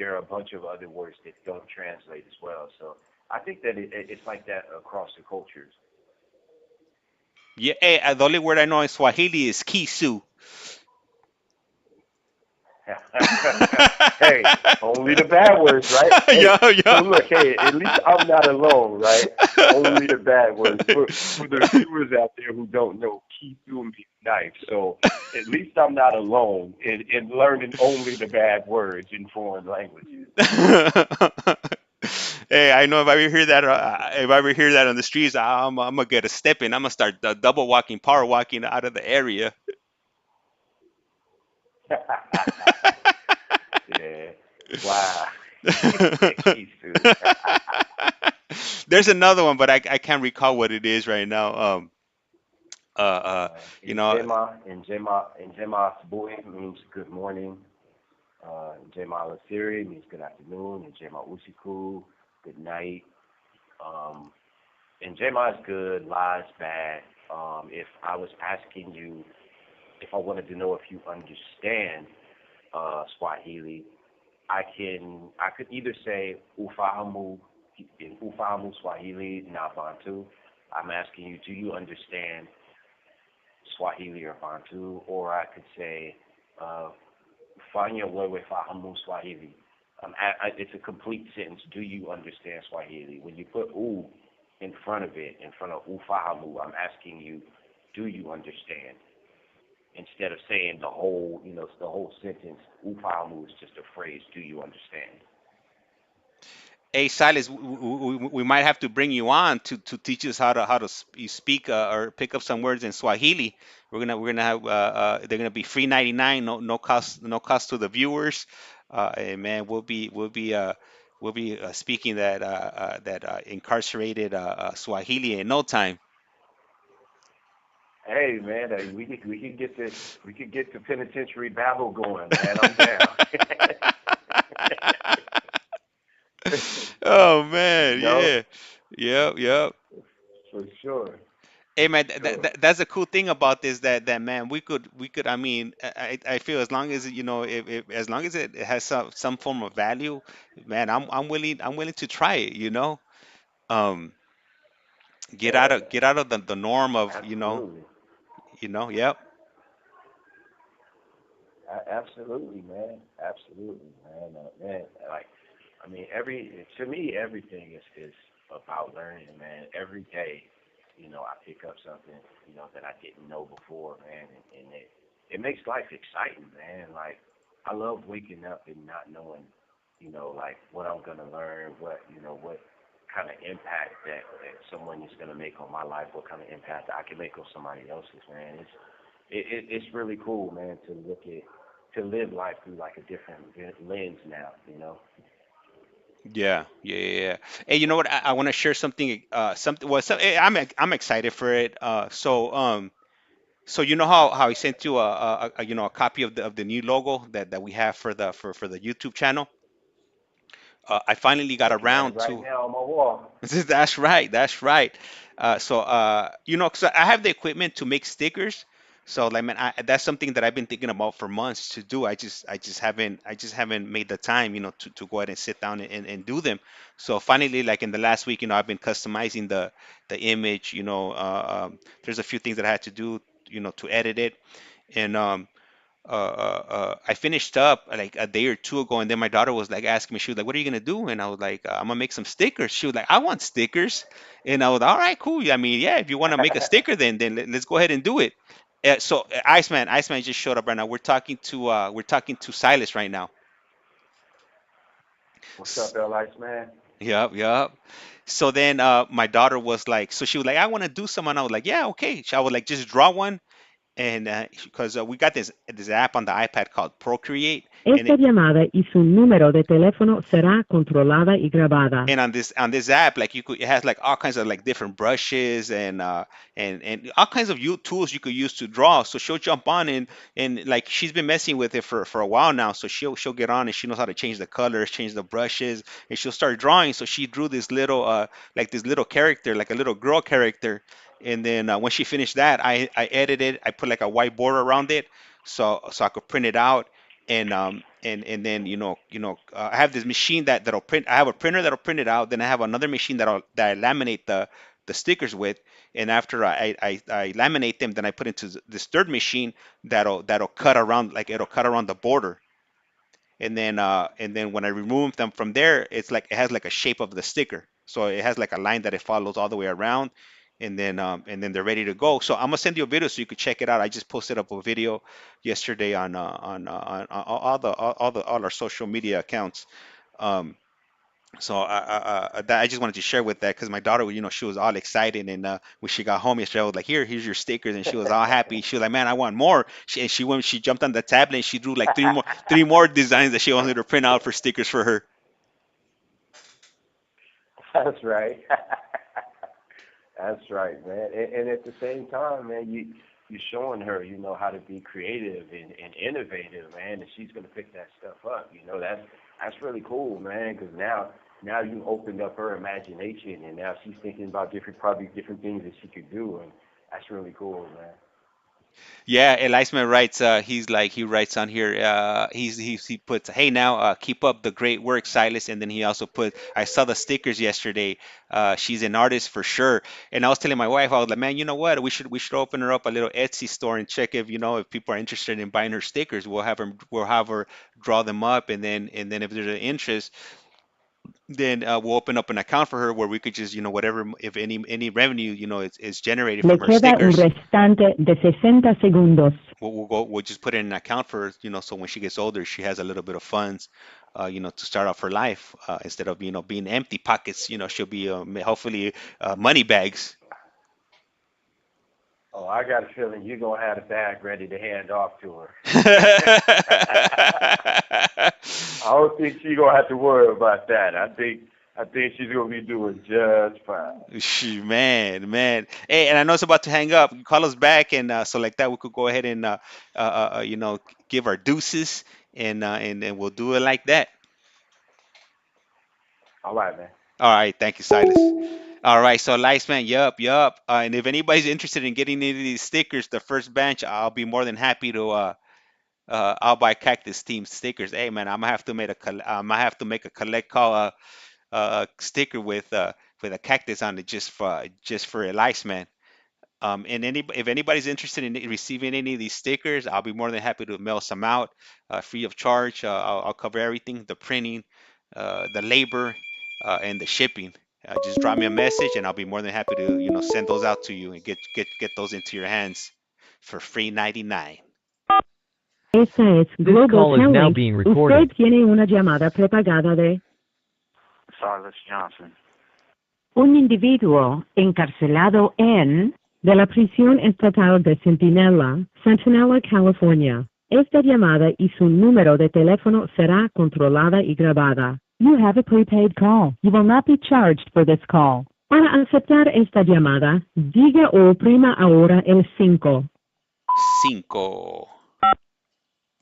are a bunch of other words that don't translate as well. So I think that it's like that across the cultures. Yeah, the only word I know in Swahili is kisu. Hey, only the bad words, right? Hey, Yeah, so yeah. look, hey, at least I'm not alone, right? Only the bad words. For the viewers out there who don't know, keep doing me knife. So at least I'm not alone in learning only the bad words in foreign languages. Hey, I know if I ever hear that on the streets, I'm gonna get a step in. I'm gonna start double walking, power walking out of the area. Yeah. Wow. Keith, dude. There's another one, but I can't recall what it is right now. Uh, uh, you know, Njema Asubuhi means good morning. Njema Alasiri means good afternoon. Njema Usiku, good night. Um, Njema is good, La is bad. If I was asking you, if I wanted to know if you understand Swahili, I could either say Ufahamu in Ufahamu Swahili na Bantu. I'm asking you, do you understand Swahili or Bantu? Or I could say uh, Fanya wewe fahamu Swahili. It's a complete sentence. Do you understand Swahili? When you put u in front of it, in front of ufahamu, I'm asking you, do you understand? Instead of saying the whole sentence, ufahamu is just a phrase. Do you understand? hey Silas, we might have to bring you on to teach us you speak or pick up some words in Swahili. We're gonna have they're gonna be free 99, no cost to the viewers. And man, we'll be speaking that incarcerated Swahili in no time. Hey man, we could get the penitentiary babble going, man. I'm down. Oh you man, know, yeah, yep, yep. for sure, Hey for man, sure. that's the cool thing about this that man we could I mean I feel as long as if as long as it has some form of value, man, I'm willing to try it, um Yeah, get out of the norm of absolutely. yep. Absolutely, man. Absolutely, man. Man, like, I mean, to me, everything is about learning, man. Every day, I pick up something, that I didn't know before, man, and it makes life exciting, man. Like, I love waking up and not knowing, like what I'm gonna learn, what kind of impact that someone is gonna make on my life, what kind of impact I can make on somebody else's, man. It's really cool, man, to live life through like a different lens now. Yeah, yeah, yeah, yeah. Hey, you know what? I want to share something. Something. Well, I'm excited for it. So you know how I sent you a copy of the new logo that we have for the YouTube channel. I finally got Looking at it around right to. now on my wall. That's right. That's right. So cause I have the equipment to make stickers. So like, man, that's something that I've been thinking about for months to do. I just haven't made the time, to go ahead and sit down and do them. So finally, like in the last week, I've been customizing the image. There's a few things that I had to do, to edit it, and I finished up like a day or two ago, and then my daughter was like asking me, she was like, "What are you gonna do?" And I was like, "I'm gonna make some stickers." She was like, "I want stickers," and I was, "All right, cool. I mean, yeah, if you want to make a sticker, then let's go ahead and do it." Iceman just showed up right now. We're talking to Silas right now. What's up, S- Lights, man? Yup, yup. So then my daughter was like, so she was like, "I want to do some," and I was like, "Yeah, okay." So I would like just draw one, and because we got this app on the iPad called Procreate, and Esta llamada y su número de teléfono será controlada y grabada. on this app, like it has like all kinds of like different brushes and all kinds of tools you could use to draw. So she'll jump on and like she's been messing with it for a while now. So she'll get on and she knows how to change the colors, change the brushes, and she'll start drawing. So she drew this little like this little character, like a little girl character. And then when she finished that, I edited, I put like a white border around it, so I could print it out. And then I have this machine that'll print. I have a printer that'll print it out. Then I have another machine that I laminate the stickers with. And after I laminate them, then I put into this third machine that'll cut around, like it'll cut around the border. And then when I remove them from there, it's like it has like a shape of the sticker. So it has like a line that it follows all the way around, and then they're ready to go. So I'm gonna send you a video so you could check it out. I just posted up a video yesterday on all our social media accounts. Um, I just wanted to share with that because my daughter, she was all excited, and when she got home yesterday, I was like, here's your stickers, and she was all happy. She was like, man, I want more. She jumped on the tablet and she drew like three more designs that she wanted to print out for stickers for her. That's right. That's right, man. And at the same time, man, you're showing her, how to be creative and innovative, man, and she's gonna pick that stuff up. That's really cool, man, because now you opened up her imagination, and now she's thinking about probably different things that she could do, and that's really cool, man. Yeah, Eliasman writes. He writes on here. He puts, "Hey now, keep up the great work, Silas." And then he also put, "I saw the stickers yesterday. She's an artist for sure." And I was telling my wife, I was like, "Man, you know what? We should open her up a little Etsy store and check if people are interested in buying her stickers. We'll have her draw them up, and then if there's an interest, then we'll open up an account for her where we could just whatever, if any revenue is generated Le from her queda un stickers." restante de 60 segundos. We'll just put it in an account for her, so when she gets older, she has a little bit of funds, to start off her life, instead of being empty pockets. She'll be hopefully money bags. Oh, I got a feeling you're gonna have a bag ready to hand off to her. I don't think she's gonna have to worry about that. I think I think she's gonna be doing just fine. Man, man. Hey, and I know it's about to hang up. Call us back, and so like that, we could go ahead and give our deuces, and we'll do it like that. All right, man. All right, thank you, Silas. All right, so Lights Man, yup, yup. And if anybody's interested in getting any of these stickers, the first batch, I'll be more than happy to I'll buy Cactus Team stickers. Hey man, I'm gonna have to make a collect call sticker with a cactus on it just for a lice man. And if anybody's interested in receiving any of these stickers, I'll be more than happy to mail some out, free of charge. I'll cover everything: the printing, the labor, and the shipping. Just drop me a message, and I'll be more than happy to send those out to you and get those into your hands for free 99. Esta es This Global call is now Talent. being Usted recorded. tiene una llamada prepagada de Silas Johnson. un individuo encarcelado en de la prisión estatal de Centinela, California. Esta llamada y su número de teléfono será controlada y grabada. You have a prepaid call. You will not be charged for this call. Para aceptar esta llamada, diga o oprima ahora el 5. 5.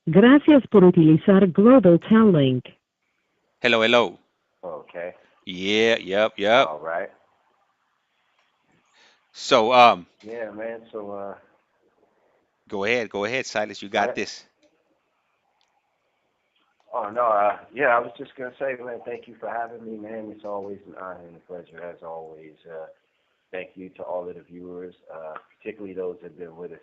Gracias por utilizar Global Talent. Hello, hello. Okay. Yeah, yep. All right. So, Yeah, man. So, go ahead, Silas. You got what? this. Oh no. Yeah, I was just gonna say, man. Thank you for having me, man. It's always an honor and a pleasure, as always. Thank you to all of the viewers, particularly those that have been with us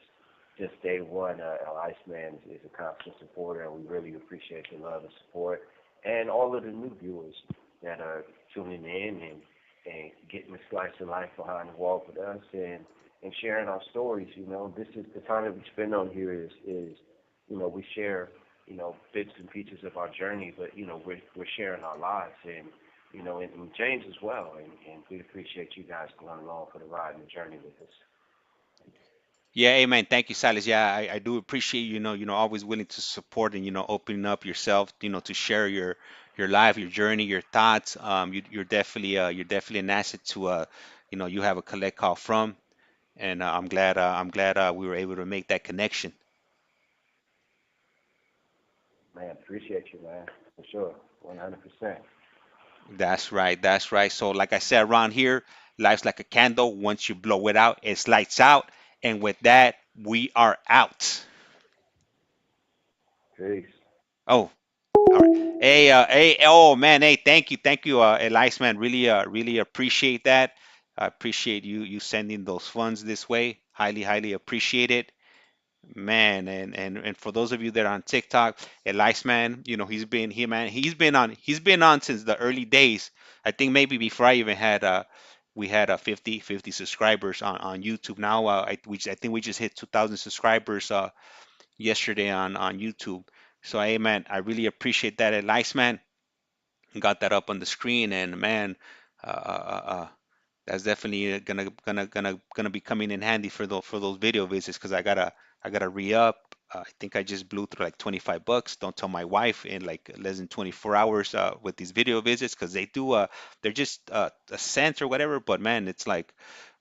just day one. Iceman is a constant supporter, and we really appreciate your love and support. And all of the new viewers that are tuning in and getting a slice of life behind the wall with us and sharing our stories. You know, this is the time that we spend on here is we share bits and pieces of our journey, but we're sharing our lives and James as well, and we appreciate you guys going along for the ride and the journey with us. Yeah, amen. Thank you, Silas. Yeah, I do appreciate always willing to support and opening up yourself, to share your life, your journey, your thoughts. You're definitely an asset to you have a collect call from, and I'm glad we were able to make that connection. Man, appreciate you, man, for sure, 100%. That's right. That's right. So, like I said around here, life's like a candle. Once you blow it out, it's lights out. And with that, we are out. Peace. Oh, all right. Hey, oh man, hey, thank you, Elias, man. Really appreciate that. I appreciate you sending those funds this way. Highly appreciate it. Man, and for those of you that are on TikTok, Elias man, he's been on since the early days. I think maybe before I even had we had 50 subscribers on YouTube. Now I think we just hit 2,000 subscribers yesterday on YouTube. So hey man, I really appreciate that, Elias man. Got that up on the screen, and man, uh, uh, uh, that's definitely gonna be coming in handy for those video visits because I gotta re-up. I think I just blew through like $25. Don't tell my wife in like less than 24 hours with these video visits because they're just a cent or whatever. But man, it's like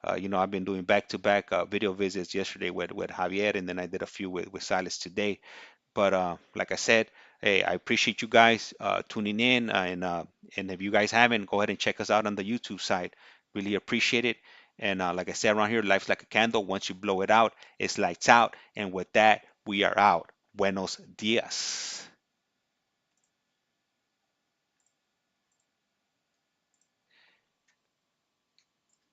I've been doing back-to-back video visits yesterday with Javier, and then I did a few with Silas today. But like I said, hey, I appreciate you guys tuning in, and if you guys haven't, go ahead and check us out on the YouTube side. Really appreciate it. And like I said around here, life's like a candle. Once you blow it out, it's lights out. And with that, we are out. Buenos dias.